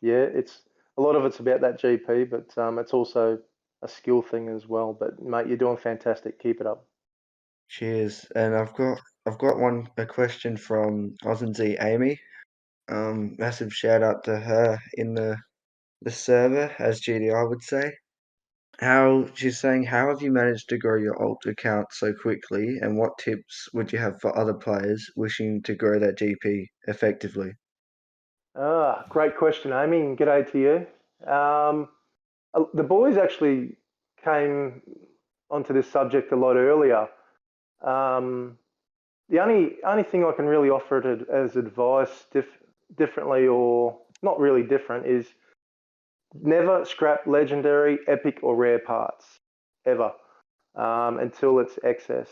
Yeah, it's a lot of it's about that GP, but it's also a skill thing as well. But mate, you're doing fantastic. Keep it up. Cheers. And I've got a question from AUSNZ Amy. Massive shout out to her in the server, as GDI would say. She's saying, how have you managed to grow your alt account so quickly, and what tips would you have for other players wishing to grow their GP effectively? Great question, Amy. And g'day to you. The boys actually came onto this subject a lot earlier. The only thing I can really offer it as advice differently or not really different is never scrap legendary, epic, or rare parts ever until it's excess.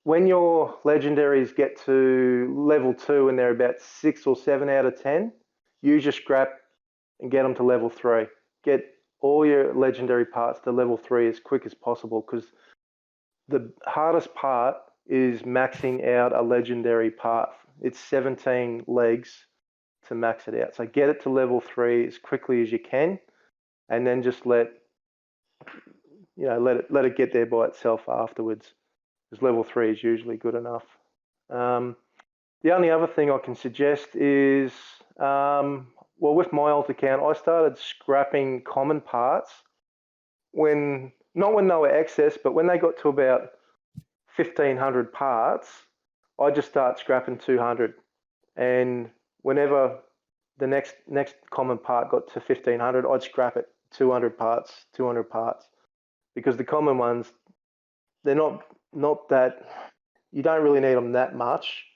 When your legendaries get to level 2 and they're about 6 or 7 out of 10, use your scrap and get them to level 3. Get all your legendary parts to level 3 as quick as possible, because the hardest part is maxing out a legendary part. It's 17 legs to max it out. So get it to level 3 as quickly as you can, and then just let it get there by itself afterwards, because level 3 is usually good enough. The only other thing I can suggest is, with my alt account, I started scrapping common parts not when they were excess, but when they got to about 1,500 parts, I just start scrapping 200. And whenever the next common part got to 1,500, I'd scrap it 200 parts, because the common ones, they're not that, you don't really need them that much.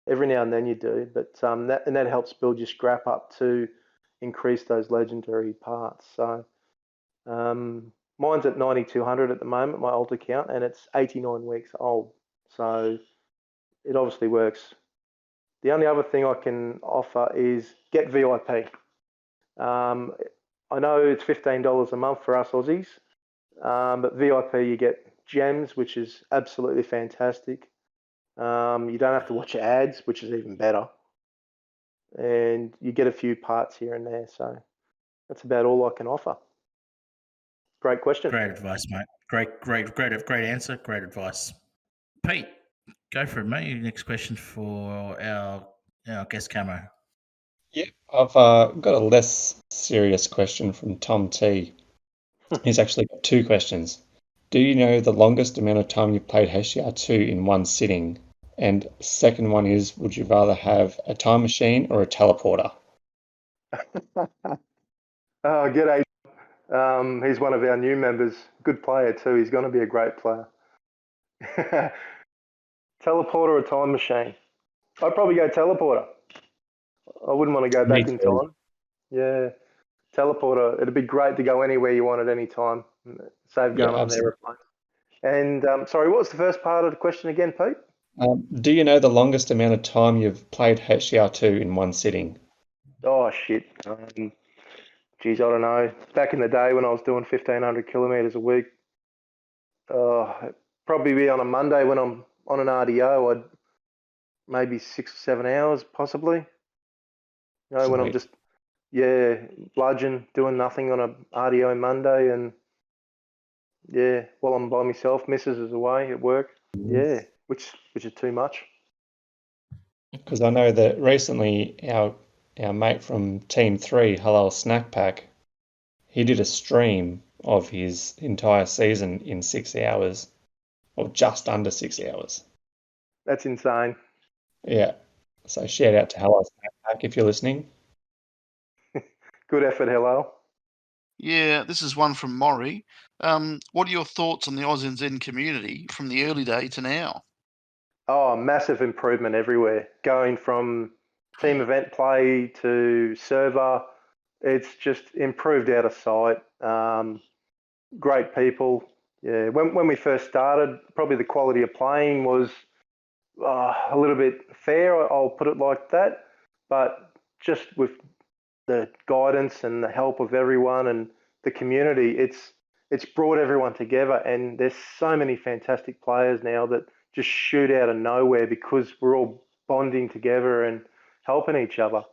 Every now and then you do, but that helps build your scrap up to increase those legendary parts. So mine's at 9,200 at the moment, my alt account, and it's 89 weeks old. So it obviously works. The only other thing I can offer is get VIP. I know it's $15 a month for us Aussies, but VIP you get gems, which is absolutely fantastic. You don't have to watch ads, which is even better. And you get a few parts here and there. So that's about all I can offer. Great question. Great advice, mate. Great answer. Great advice. Pete, go for it, mate. Next question for our guest Camo. Yeah, I've got a less serious question from Tom T. He's actually got 2 questions. Do you know the longest amount of time you played HDR2 in one sitting? And second one is, would you rather have a time machine or a teleporter? G'day, He's one of our new members. Good player too. He's going to be a great player. Teleporter or time machine? I'd probably go teleporter. I wouldn't want to go Me back in too. time. Yeah, teleporter. It'd be great to go anywhere you want at any time. Save Yeah, going on an absolutely. aeroplane. And sorry, what was the first part of the question again, Pete? Do you know the longest amount of time you've played HCR2 in one sitting? Oh shit. Geez, I don't know. Back in the day when I was doing 1,500 kilometres a week, probably be on a Monday when I'm on an RDO. I'd maybe 6 or 7 hours, possibly. You know, when I'm Sweet. just bludgeon doing nothing on a RDO Monday, and while I'm by myself, Mrs. is away at work. Yeah, which is too much. Because I know that recently our mate from Team 3, Halal Snack Pack, he did a stream of his entire season in 6 hours, or just under 6 hours. That's insane. Yeah. So shout out to Halal Snack Pack if you're listening. Good effort, hello. Yeah, this is one from Maury. What are your thoughts on the AUSNZ community from the early day to now? Oh, massive improvement everywhere. Going from team event play to server, it's just improved out of sight. Great people. Yeah, when we first started, probably the quality of playing was a little bit fair. I'll put it like that. But just with the guidance and the help of everyone and the community, it's brought everyone together. And there's so many fantastic players now that just shoot out of nowhere because we're all bonding together and helping each other.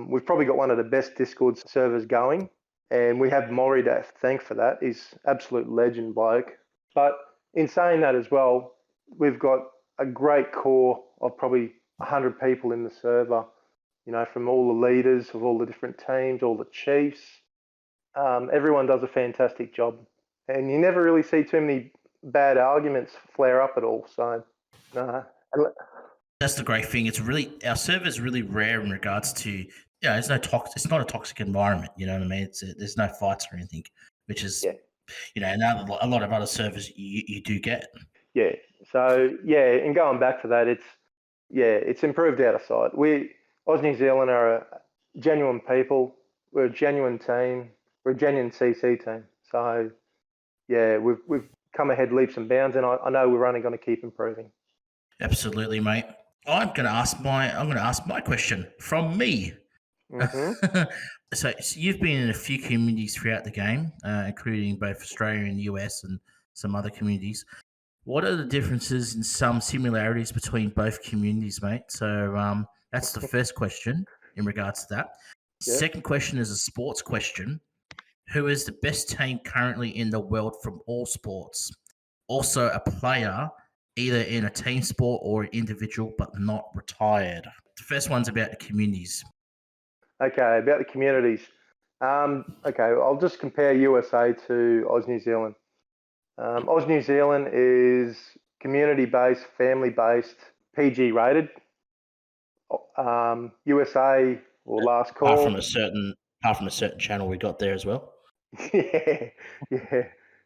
We've probably got one of the best Discord servers going, and we have Maury to thank for that. He's absolute legend bloke. But in saying that as well, we've got a great core of probably 100 people in the server, you know, from all the leaders of all the different teams, all the chiefs. Everyone does a fantastic job, and you never really see too many bad arguments flare up at all. So, That's the great thing. It's really, our server is really rare in regards to, it's it's not a toxic environment. You know what I mean? There's no fights or anything, which is, now a lot of other servers you do get. Yeah. So and going back to that, it's improved out of sight. Oz New Zealand are a genuine people. We're a genuine team. We're a genuine CC team. So we've come ahead leaps and bounds, and I know we're only going to keep improving. Absolutely, mate. I'm going to ask my question from me. Mm-hmm. So you've been in a few communities throughout the game, including both Australia and US and some other communities. What are the differences and some similarities between both communities, mate? So that's the first question in regards to that. Yeah. Second question is a sports question. Who is the best team currently in the world from all sports? Also a player, either in a team sport or an individual, but not retired. The first one's about the communities. Okay, about the communities. Okay, I'll just compare USA to Oz New Zealand. Oz New Zealand is community-based, family-based, PG rated. USA or Last Call. Apart from a certain channel we got there as well. yeah.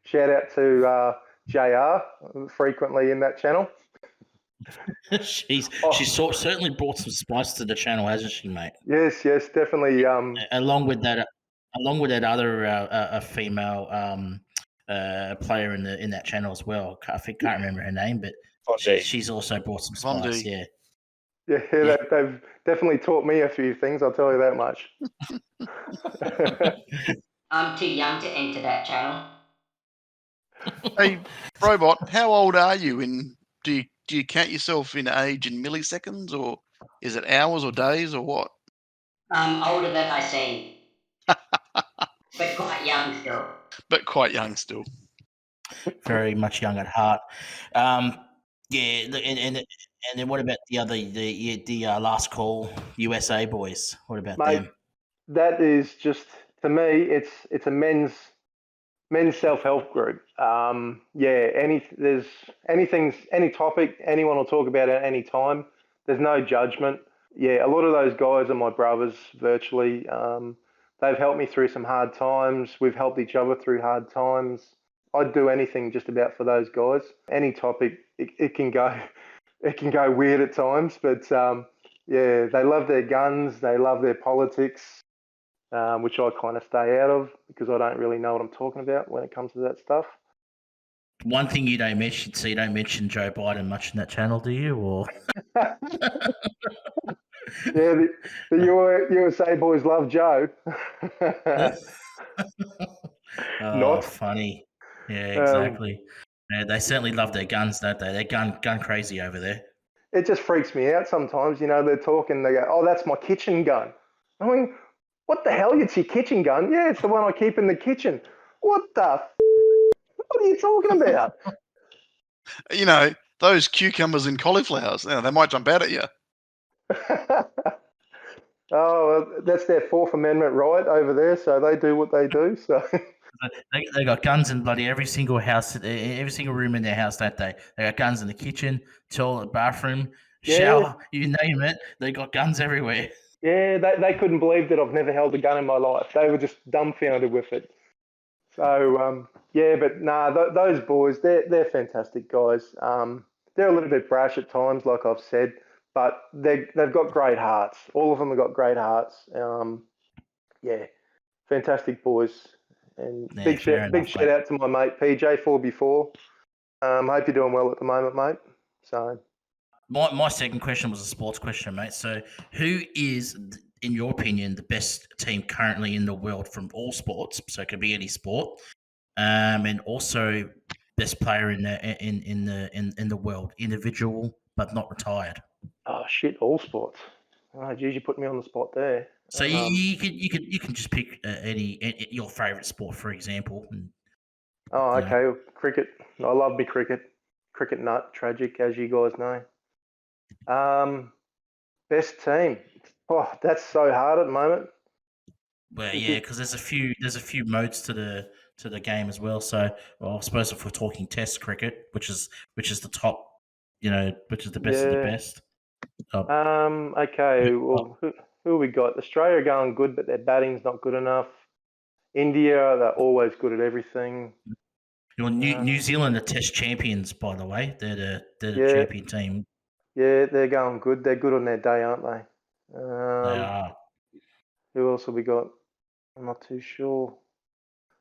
Shout out to JR, frequently in that channel. She's certainly brought some spice to the channel, hasn't she, mate? Yes, definitely. Along with that other female player in that channel as well. Can't remember her name, but she's also brought some spice. Yeah. They've definitely taught me a few things. I'll tell you that much. I'm too young to enter that channel. Hey, Robot, how old are you? Do you count yourself in age in milliseconds, or is it hours or days or what? I'm older than I seem, but quite young still. Very much young at heart. And then what about the last call USA boys? What about Mate, them? that is just, to me, it's a men's self-help group. There's any topic anyone will talk about at any time. There's no judgment. Yeah, a lot of those guys are my brothers virtually. they've helped me through some hard times. We've helped each other through hard times. I'd do anything just about for those guys. Any topic, it can go, it can go weird at times, but yeah, they love their guns. They love their politics, which I kind of stay out of because I don't really know what I'm talking about when it comes to that stuff. One thing you don't mention, so you don't mention Joe Biden much in that channel, do you? Or Yeah, the USA boys love Joe. oh, Not. funny. Yeah, Um, exactly. Yeah, they certainly love their guns, don't they? They're gun crazy over there. it just freaks me out sometimes. You know, they're talking, they go, "Oh, that's my kitchen gun." I mean, what the hell? It's your kitchen gun? Yeah, it's the one I keep in the kitchen. What the? What are you talking about? You know, those cucumbers and cauliflowers, you know, they might jump out at you. Oh, well, that's their Fourth Amendment right over there, so they do what they do. So They got guns in bloody every single house, every single room in their house, don't they? They got guns in the kitchen, toilet, bathroom, Yeah. shower, you name it. They got guns everywhere. yeah, they couldn't believe that I've never held a gun in my life. They were just dumbfounded with it. So yeah, but nah, those boys, they're fantastic guys. They're a little bit brash at times, like I've said, but they've got great hearts. All of them have got great hearts. Yeah, fantastic boys. And Yeah, big fair shout, big enough, shout mate. out to my mate PJ 4x4. Hope you're doing well at the moment, mate. So My second question was a sports question, mate. So, who is, in your opinion, the best team currently in the world from all sports? So, it could be any sport, and also best player in the world, individual but not retired. oh shit, all sports. Oh, geez, you put me on the spot there. So you can just pick any your favorite sport, for example. And, Oh, you know. okay. Cricket. I love me cricket. Cricket nut. Tragic, as you guys know. Best team. Oh, that's so hard at the moment. Well, This yeah, is, because there's a few modes to the game as well. So, well, I suppose if we're talking Test cricket, which is the top, which is the best of the yeah. best. Okay. Well, who we got? Australia are going good, but their batting's not good enough. India, they're always good at everything. New Zealand are Test champions, by the way. They're the Yeah, champion team. yeah, they're going good. They're good on their day, aren't they? They are. Who else have we got? I'm not too sure.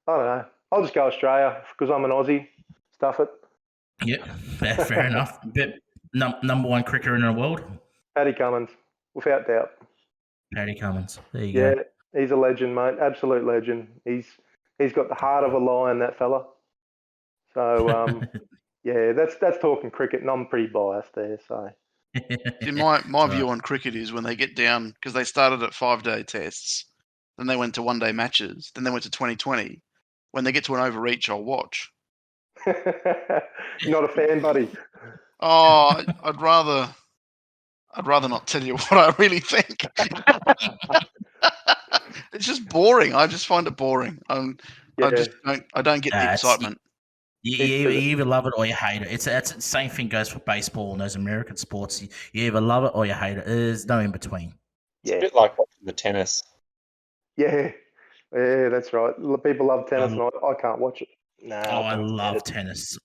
I don't know. I'll just go Australia because I'm an Aussie. Stuff it. Yep, fair enough. But number one cricketer in the world, Paddy Cummins, without doubt. Paddy Cummins. There you Yeah, go. he's a legend, mate. Absolute legend. He's got the heart of a lion, that fella. So yeah, that's talking cricket, and I'm pretty biased there. So See, my view on cricket is when they get down, because they started at 5-day tests, then they went to 1-day matches, then they went to 2020. When they get to an overreach, I'll watch. not a fan, buddy. Oh, I'd rather not tell you what I really think. It's just boring. I just find it boring. I don't get the excitement. You either love it or you hate it. It's the same thing goes for baseball and those American sports. You either love it or you hate it. There's no in between. It's a bit like watching the tennis. Yeah, that's right. People love tennis, and I can't watch it. No, I love tennis.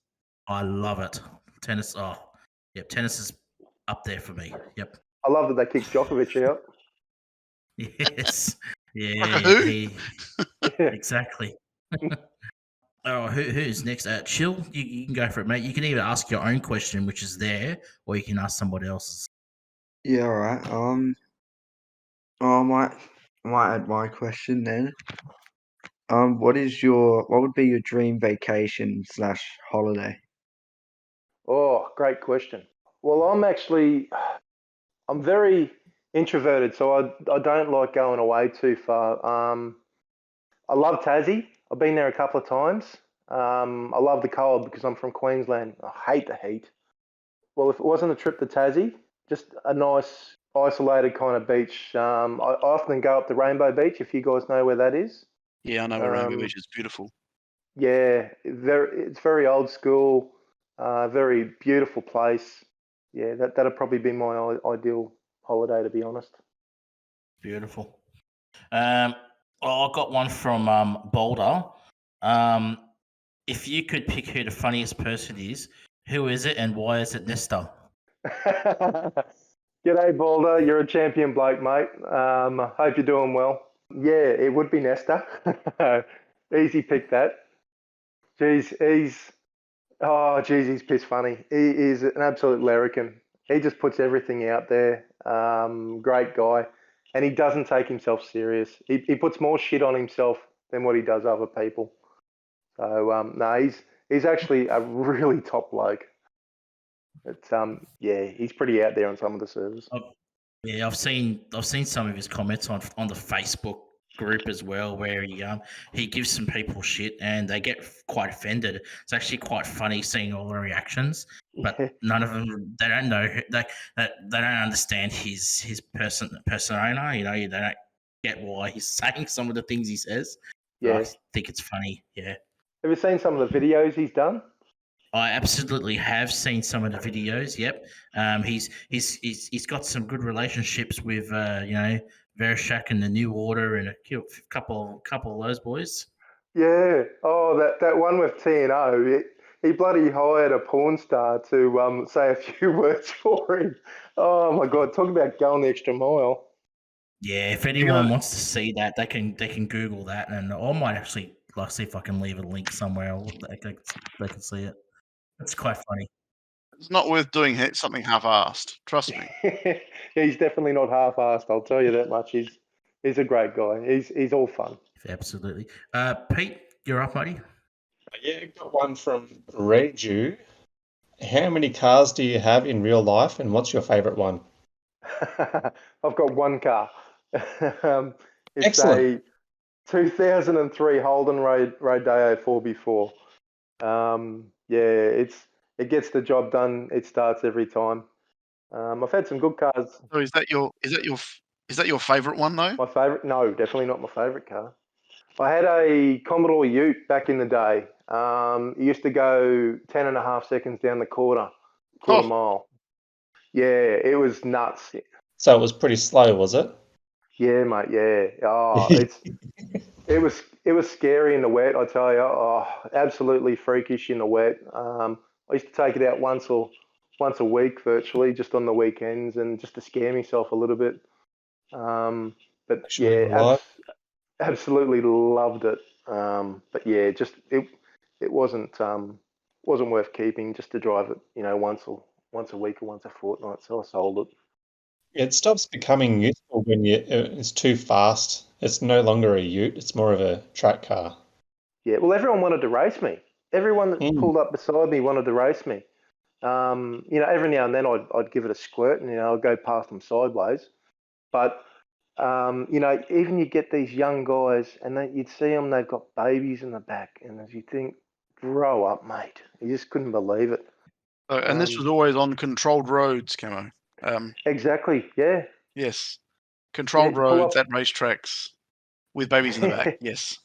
I love it. Tennis. Oh, yep. Tennis is up there for me. Yep. I love that they kicked Djokovic out. Yes. Yeah. Who? Exactly. Oh, who's next? Chill. You can go for it, mate. You can either ask your own question, which is there, or you can ask somebody else's. Yeah, all right. I might add my question then. What would be your dream vacation / holiday? Oh, great question. Well, I'm very introverted, so I don't like going away too far. I love Tassie. I've been there a couple of times. I love the cold because I'm from Queensland. I hate the heat. Well, if it wasn't a trip to Tassie, just a nice isolated kind of beach. I often go up to Rainbow Beach, if you guys know where that is. Yeah, I know where Rainbow Beach is. Beautiful. Yeah, it's very old school, very beautiful place. Yeah, that'd probably be my ideal holiday, to be honest. Beautiful. Oh, I got one from Boulder. If you could pick who the funniest person is, who is it and why is it Nesta? G'day, Balder. You're a champion bloke, mate. Hope you're doing well. Yeah, it would be Nesta. Easy pick that. He's piss funny. He is an absolute larrikin. He just puts everything out there. Great guy. And he doesn't take himself serious. He puts more shit on himself than what he does other people. So, no, he's actually a really top bloke. It's he's pretty out there on some of the servers. Yeah, I've seen some of his comments on the Facebook group as well, where he gives some people shit and they get quite offended. It's actually quite funny seeing all the reactions, but none of them, they don't know they don't understand his persona. You know, they don't get why he's saying some of the things he says. But I Yeah. think it's funny. Yeah. Have you seen some of the videos he's done? I absolutely have seen some of the videos. Yep, he's got some good relationships with Vereshak and the New Order and a couple of those boys. Yeah. Oh, that one with TNO. He bloody hired a porn star to say a few words for him. Oh my God! Talk about going the extra mile. Yeah, if anyone wants to see that, they can Google that, and I might actually see if I can leave a link somewhere. They can see it. It's quite funny. It's not worth doing something half-assed. Trust me. He's definitely not half-assed. I'll tell you that much. He's a great guy. He's all fun. Absolutely. Pete, you're up, buddy. Yeah, got one from Reju. How many cars do you have in real life, and what's your favourite one? I've got one car. It's Excellent. a 2003 Holden Rodeo 4x4. It gets the job done. It starts every time. I've had some good cars. So is that your favourite one though? My favourite? No, definitely not my favourite car. I had a Commodore Ute back in the day. It used to go 10.5 seconds down the quarter mile. Yeah, it was nuts. So it was pretty slow, was it? Yeah, mate. Yeah. Oh, it was scary in the wet. I tell you. Oh, absolutely freakish in the wet. I used to take it out once a week, virtually, just on the weekends, and just to scare myself a little bit. But Actually, yeah, alive. absolutely loved it. But yeah, just it wasn't worth keeping just to drive it, once a week or once a fortnight. So I sold it. It stops becoming useful when it's too fast. It's no longer a ute, it's more of a track car. Yeah, well, everyone wanted to race me. Everyone that Mm. pulled up beside me wanted to race me. Every now and then I'd give it a squirt and, I'd go past them sideways. But, even you get these young guys and you'd see them, they've got babies in the back. And as you think, grow up, mate. You just couldn't believe it. And this was always on controlled roads, Camo. Exactly, yeah. Yes. Controlled Yeah, pull roads up. at racetracks with babies in the back. Yes.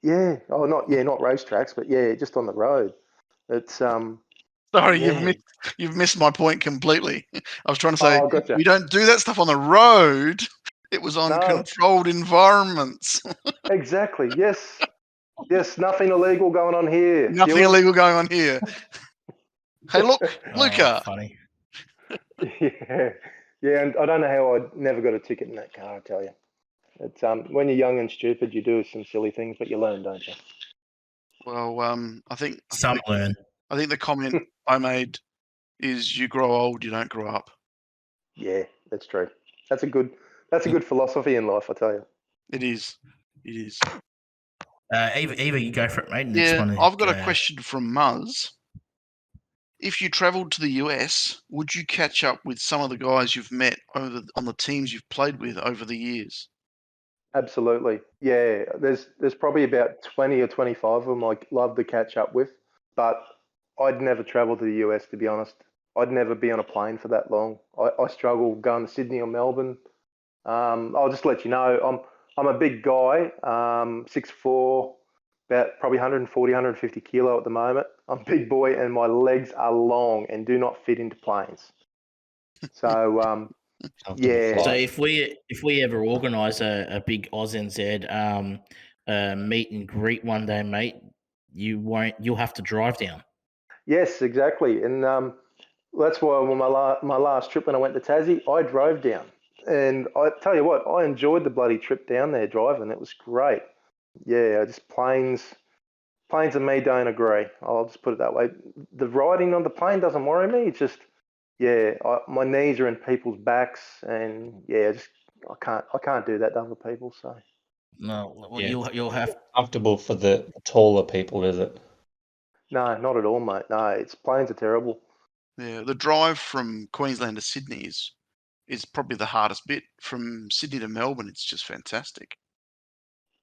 Yeah. Oh, not racetracks, but yeah, just on the road. It's Sorry, yeah. you've missed my point completely. I was trying to say Gotcha. we don't do that stuff on the road. It was on No. controlled environments. Exactly. Yes. Yes. Nothing illegal going on here. Nothing Stuart. illegal going on here. Hey, look, Luca. Funny. Yeah. Yeah. And I don't know how I never got a ticket in that car. I tell you, it's when you're young and stupid, you do some silly things, but you learn, don't you? Well, I think learn. I think the comment I made is you grow old, you don't grow up. Yeah, that's true. That's a good philosophy in life, I tell you. It is. It is. Eva, you go for it, mate. Yeah, I've got a question from Muzz. If you travelled to the US, would you catch up with some of the guys you've met on the teams you've played with over the years? Absolutely. Yeah, there's probably about 20 or 25 of them I'd love to catch up with, but I'd never travel to the US, to be honest. I'd never be on a plane for that long. I struggle going to Sydney or Melbourne. I'll just let you know, I'm a big guy, 6'4", about probably 140, 150 kilo at the moment. I'm a big boy and my legs are long and do not fit into planes. So Comfortable Yeah. So flight. if we ever organise a big AUSNZ meet and greet one day, mate, you'll have to drive down. Yes, exactly. And that's why on my last trip when I went to Tassie, I drove down. And I tell you what, I enjoyed the bloody trip down there driving. It was great. Yeah, just planes and me don't agree. I'll just put it that way. The riding on the plane doesn't worry me. It's just, yeah, my knees are in people's backs, and yeah, just I can't do that to other people. So No, well, Yeah. you'll have. Comfortable for the taller people, is it? no, not at all, mate. No, it's planes are terrible. Yeah, the drive from Queensland to Sydney is probably the hardest bit. From Sydney to Melbourne, it's just fantastic.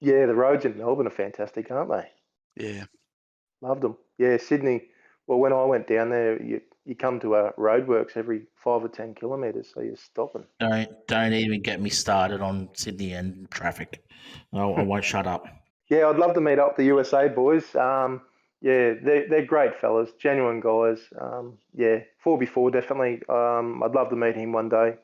Yeah, the roads in Melbourne are fantastic, aren't they? Yeah, Loved them. Yeah, Sydney. Well, when I went down there, you come to roadworks every 5 or 10 kilometres, so you're stopping. Don't even get me started on Sydney and traffic. I won't shut up. Yeah, I'd love to meet up the USA boys. Yeah, they're great fellas, genuine guys. Yeah, 4x4 definitely. I'd love to meet him one day.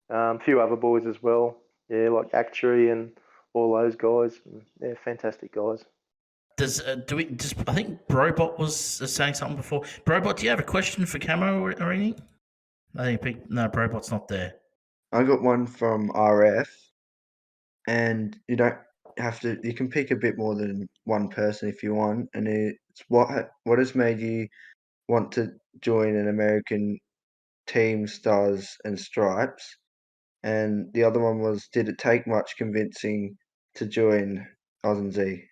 A few other boys as well. Yeah, like Actuary and all those guys. Yeah, fantastic guys. I think Brobot was saying something before. Brobot, do you have a question for Camo or anything? I think no, Brobot's not there. I got one from RF, and you don't have to. You can pick a bit more than one person if you want, and it's what has made you want to join an American team, Stars and Stripes, and the other one was, did it take much convincing to join AUSNZ?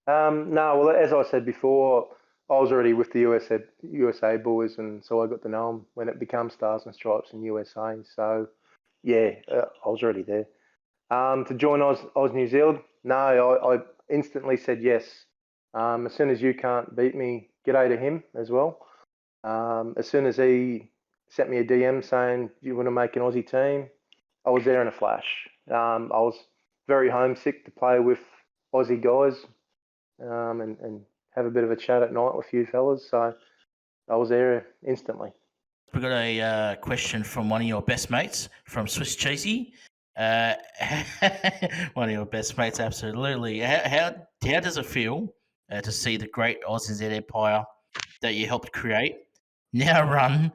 No, well, as I said before, I was already with the USA boys, and so I got to know them when it became Stars and Stripes in USA. So, yeah, I was already there. To join Oz New Zealand, no, I instantly said yes. As soon as you can't beat me, g'day to him as well. As soon as he sent me a DM saying, "Do you want to make an Aussie team?" I was there in a flash. I was very homesick to play with Aussie guys and have a bit of a chat at night with a few fellas. So I was there instantly. We got a question from one of your best mates from Swiss Cheesy. One of your best mates, absolutely. How does it feel to see the great AUSNZ empire that you helped create now run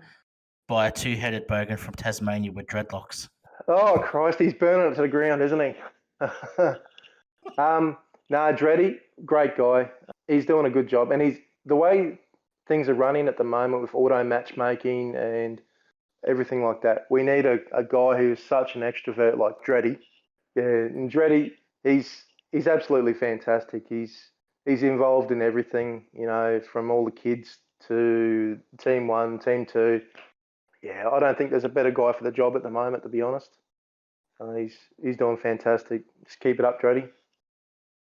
by a two-headed bogan from Tasmania with dreadlocks? Oh Christ, he's burning it to the ground, isn't he? No, Dreddy, great guy. He's doing a good job, and he's the way things are running at the moment with auto matchmaking and everything like that. We need a guy who's such an extrovert like Dreddy. Yeah, and Dreddy, he's absolutely fantastic. He's involved in everything, you know, from all the kids to team one, team two. Yeah, I don't think there's a better guy for the job at the moment, to be honest. He's doing fantastic. Just keep it up, Dreddy.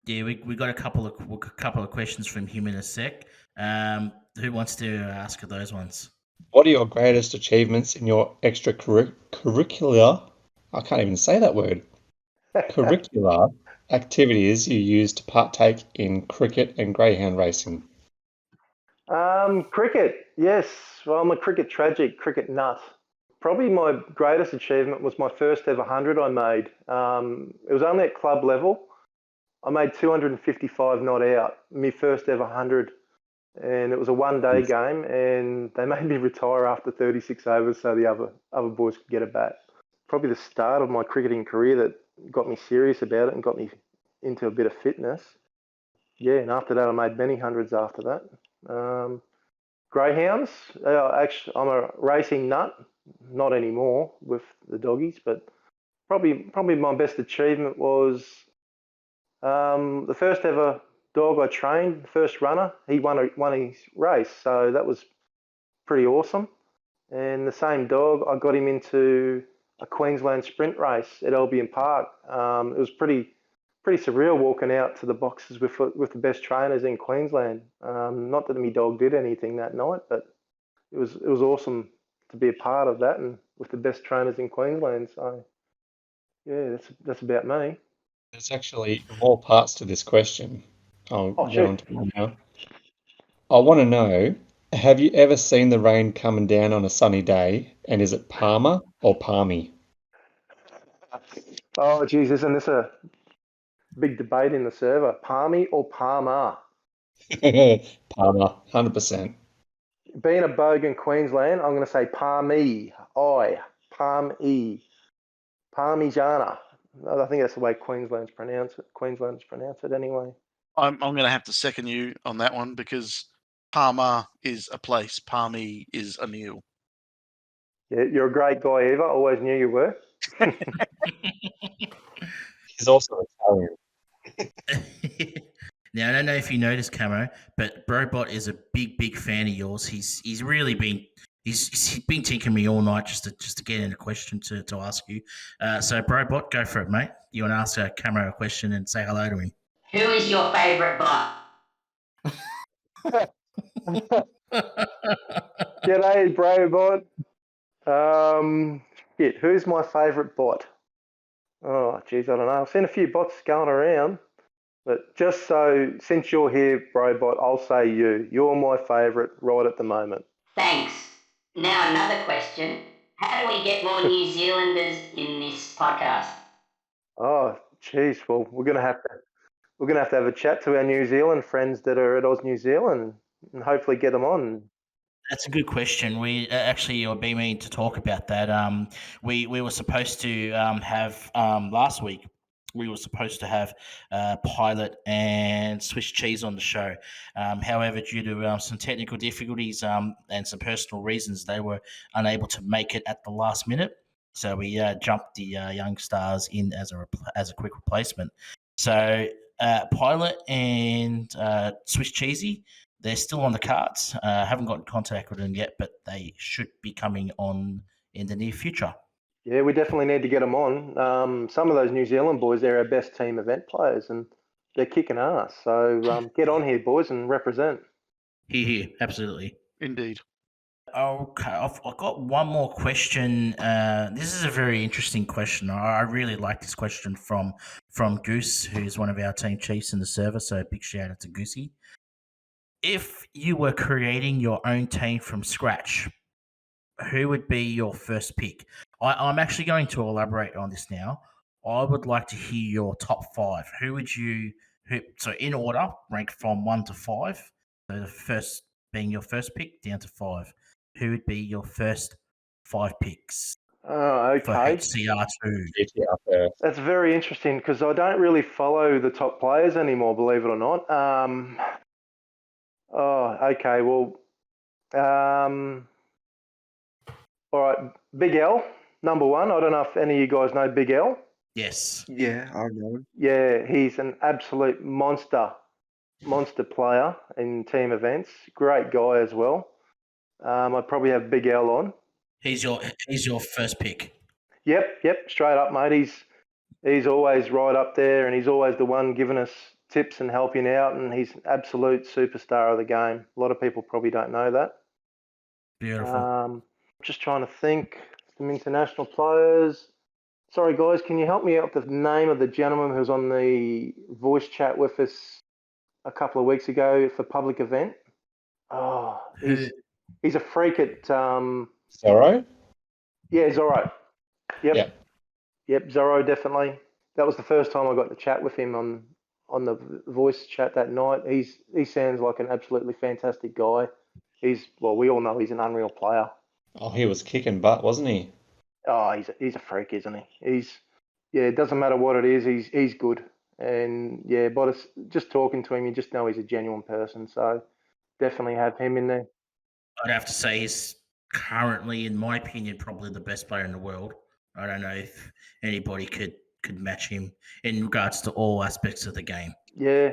Yeah, we got a couple of questions from him in a sec. Who wants to ask those ones? What are your greatest achievements in your extracurricular? I can't even say that word. Curricular activities you use to partake in cricket and greyhound racing? Cricket, yes. Well, I'm a cricket nut. Probably my greatest achievement was my first ever 100 I made. It was only at club level. I made 255 not out, my first ever 100. And it was a one-day game, and they made me retire after 36 overs so the other boys could get a bat. Probably the start of my cricketing career that got me serious about it and got me into a bit of fitness. Yeah, and after that I made many hundreds after that. Greyhounds, actually I'm a racing nut, not anymore with the doggies, but probably my best achievement was the first ever dog I trained, the first runner. He won his race, so that was pretty awesome. And the same dog, I got him into a Queensland sprint race at Albion Park. It was pretty surreal walking out to the boxes with the best trainers in Queensland. Not that my dog did anything that night, but it was awesome to be a part of that and with the best trainers in Queensland. So yeah, that's about me. There's actually more parts to this question. I'll Oh, get shoot. on to it now. I want to know, have you ever seen the rain coming down on a sunny day, and is it Palmer or Palmy? Oh, geez, isn't this a big debate in the server? Palmy or Palmer? Palmer, 100%. Being a bogan Queensland, I'm going to say Palmy. Palmy. Parmigiana. I think that's the way Queenslanders pronounce it anyway. I'm going to have to second you on that one because Palmer is a place, Palmy is a meal. Yeah, you're a great guy, Eva. Always knew you were. He's also Italian. Now I don't know if you noticed, Camo, but Brobot is a big fan of yours. He's really been he's been tinkering me all night just to get in a question to ask you. So Brobot, go for it, mate. You want to ask Camo a question and say hello to him? Who is your favourite bot? G'day, Brobot. Who's my favourite bot? Oh, geez, I don't know. I've seen a few bots going around, but just so, since you're here, Brobot, I'll say you. You're my favourite right at the moment. Thanks. Now another question. How do we get more New Zealanders in this podcast? Oh, geez. Well, we're gonna have to have a chat to our New Zealand friends that are at Oz New Zealand and hopefully get them on. That's a good question. We actually you're being mean to talk about that. We were supposed to have last week. We were supposed to have Pilot and Swiss Cheese on the show. However, due to some technical difficulties and some personal reasons, they were unable to make it at the last minute. So we jumped the young stars in as a quick replacement. So Pilot and Swiss Cheesy, they're still on the cards. Haven't got in contact with them yet, but they should be coming on in the near future. Yeah, we definitely need to get them on. Some of those New Zealand boys, they're our best team event players, and they're kicking ass. So get on here, boys, and represent. Here, absolutely. Indeed. Okay, I've got one more question. This is a very interesting question. I really like this question from Goose, who's one of our team chiefs in the server. So big shout out to Goosey. If you were creating your own team from scratch, who would be your first pick? I'm actually going to elaborate on this now. I would like to hear your top five. So in order, rank from 1 to 5. So the first being your first pick down to 5. Who would be your first 5 picks Oh, for okay. HCR2? GTR first. That's very interesting because I don't really follow the top players anymore, believe it or not. Okay. Well, all right. Big L, number 1. I don't know if any of you guys know Big L. Yes. Yeah, I know. Yeah, he's an absolute monster player in team events. Great guy as well. I'd probably have Big L on. He's your first pick. Yep, straight up, mate. He's always right up there, and he's always the one giving us tips and helping out, and he's an absolute superstar of the game. A lot of people probably don't know that. Beautiful. Just trying to think some international players. Sorry, guys, can you help me out with the name of the gentleman who was on the voice chat with us a couple of weeks ago for public event? Oh, he's a freak at Zorro? Yeah, Zorro. Yep. Yep, Zorro, definitely. That was the first time I got to chat with him on the voice chat that night. He sounds like an absolutely fantastic guy. We all know he's an unreal player. Oh, he was kicking butt, wasn't he? Oh, he's a freak, isn't he? It doesn't matter what it is, he's good. And yeah, but just talking to him, you just know he's a genuine person. So definitely have him in there. I'd have to say he's currently, in my opinion, probably the best player in the world. I don't know if anybody could match him in regards to all aspects of the game. Yeah.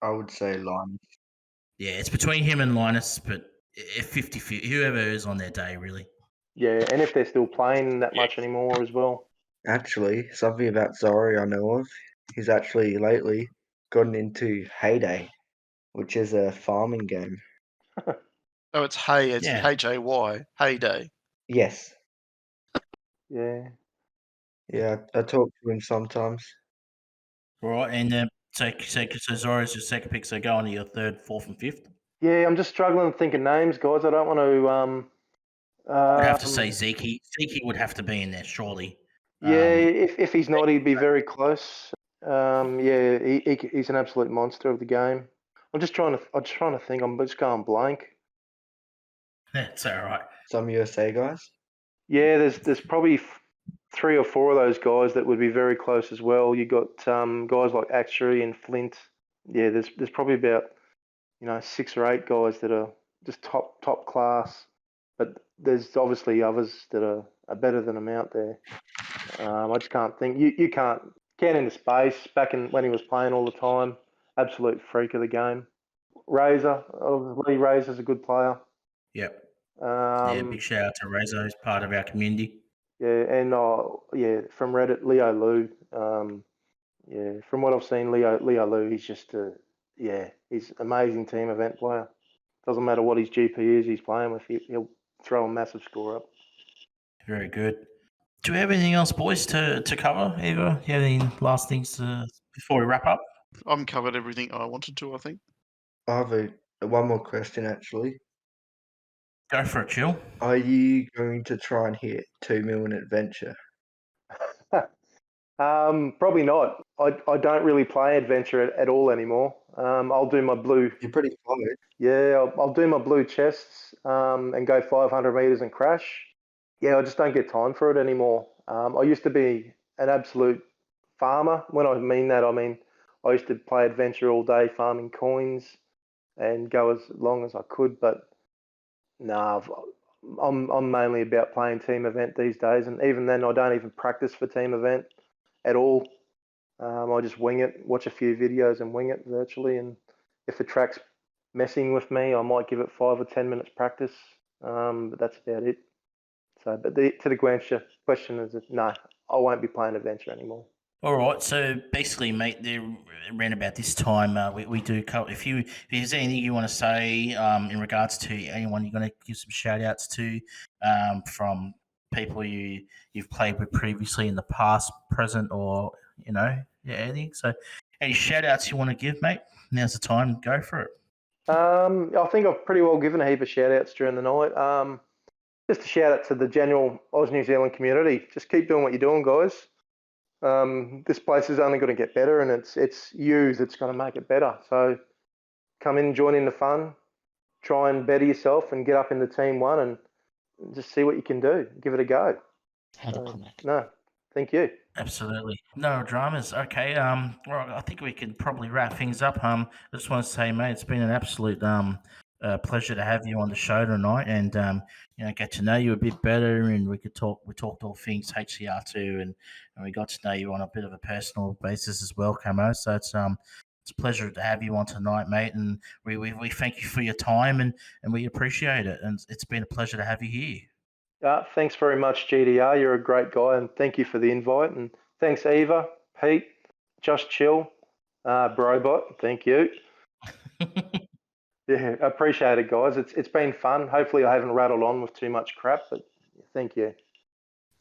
I would say Linus. Yeah, it's between him and Linus, but 50-50, whoever is on their day, really. Yeah, and if they're still playing that much anymore as well. Actually, something about Zorro I know of. He's actually lately gotten into Heyday, which is a farming game. Oh, it's Hay, it's Yeah. Hay, Heyday. Yes. Yeah. Yeah, I talk to him sometimes. Right, and so Zorro's your second pick, so go on to your third, fourth, and fifth. Yeah, I'm just struggling to think of names, guys. I don't want to. I'd have to say Zeke. Zeke would have to be in there, surely. Yeah, if he's not, he'd be very close. Yeah, he's an absolute monster of the game. I'm just trying to think. I'm just going blank. That's all right. Some USA guys. Yeah, there's probably 3 or 4 of those guys that would be very close as well. You got guys like Actuary and Flint. Yeah, there's probably about 6 or 8 guys that are just top class. But there's obviously others that are better than him out there. I just can't think. You can't into space. Back when he was playing all the time, absolute freak of the game. Razor, Lee Razor's a good player. Yep. Yeah, big shout out to Razor, who's part of our community. Yeah, and from Reddit, Leo Lu. Yeah, from what I've seen, Leo Lu, he's just he's an amazing team event player. Doesn't matter what his GP is he's playing with, he'll throw a massive score up. Very good. Do we have anything else, boys, to cover? Eva, you have any last things before we wrap up? I've covered everything I wanted to, I think. I have one more question, actually. Go for it, Chill. Are you going to try and hit 2 million adventure? Probably not. I don't really play adventure at all anymore. I'll do my blue. You're pretty close. Yeah, I'll do my blue chests and go 500 meters and crash. Yeah, I just don't get time for it anymore. I used to be an absolute farmer. When I mean that, I mean I used to play adventure all day, farming coins, and go as long as I could. But no, I'm mainly about playing team event these days, and even then, I don't even practice for team event at all. I just wing it, watch a few videos, and wing it virtually. And if the track's messing with me, I might give it 5 or 10 minutes practice. But that's about it. So, but to the question is, no, I won't be playing adventure anymore. All right. So basically, mate, around about this time, we do cover. If there's anything you want to say in regards to anyone you're going to give some shout outs to from people you've played with previously in the past, present, or anything. So any shout outs you want to give, mate? Now's the time. Go for it. I think I've pretty well given a heap of shout outs during the night. Just a shout out to the general Oz New Zealand community. Just keep doing what you're doing, guys. This place is only going to get better, and it's you that's going to make it better. So come in, join in the fun, try and better yourself, and get up in the team one, and just see what you can do. Give it a go. No, thank you. Absolutely. No dramas. Okay. Well, I think we can probably wrap things up. I just want to say, mate, it's been an absolute pleasure to have you on the show tonight, and get to know you a bit better, and we talked all things HCR2, and we got to know you on a bit of a personal basis as well, Camo. So it's a pleasure to have you on tonight, mate, and we thank you for your time, and we appreciate it, and it's been a pleasure to have you here. Thanks very much, GDR. You're a great guy, and thank you for the invite, and thanks, Eva, Pete, Just Chill, Brobot. Thank you. Yeah, appreciate it, guys. It's been fun. Hopefully, I haven't rattled on with too much crap, but thank you.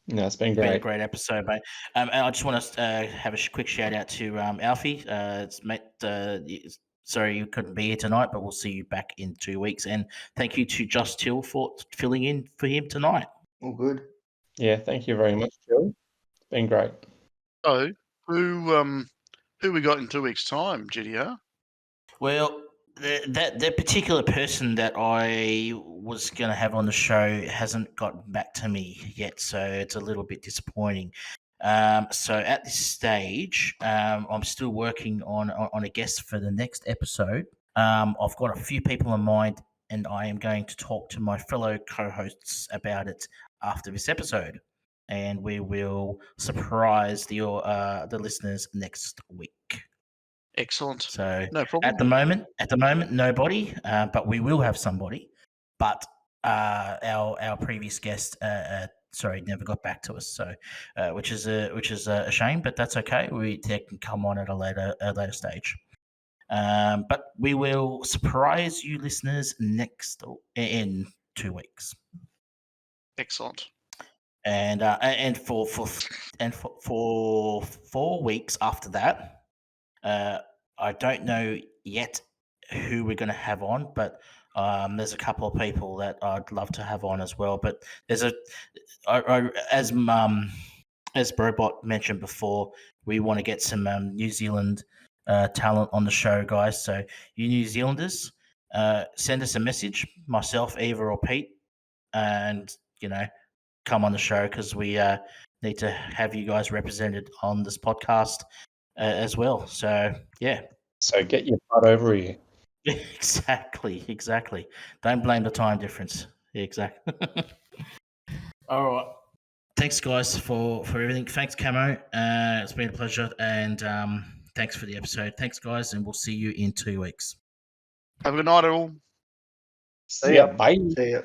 No, it's been great. Been a great episode, mate. And I just want to have a quick shout out to Alfie. Sorry you couldn't be here tonight, but we'll see you back in 2 weeks. And thank you to Just Till for filling in for him tonight. All good. Yeah, thank you very much, Phil. It's been great. So, who we got in 2 weeks' time, GDR? Well, that particular person that I was going to have on the show hasn't gotten back to me yet, so it's a little bit disappointing. So at this stage, I'm still working on a guest for the next episode. I've got a few people in mind, and I am going to talk to my fellow co-hosts about it after this episode, and we will surprise the listeners next week. Excellent. So no problem. At the moment, nobody, but we will have somebody. But our previous guest, never got back to us. So, which is a shame, but that's okay. They can come on at a later stage. But we will surprise you, listeners, in 2 weeks. Excellent. And for 4 weeks after that. I don't know yet who we're going to have on, but there's a couple of people that I'd love to have on as well. But there's as as Brobot mentioned before, we want to get some New Zealand talent on the show, guys. So you New Zealanders, send us a message, myself, Eva, or Pete, and come on the show because we need to have you guys represented on this podcast as well. So yeah. So get your butt over here. Exactly. Don't blame the time difference. Exactly. All right. Thanks, guys, for everything. Thanks, Camo. It's been a pleasure, and thanks for the episode. Thanks, guys, and we'll see you in 2 weeks. Have a good night, all. See ya. Bye. See ya.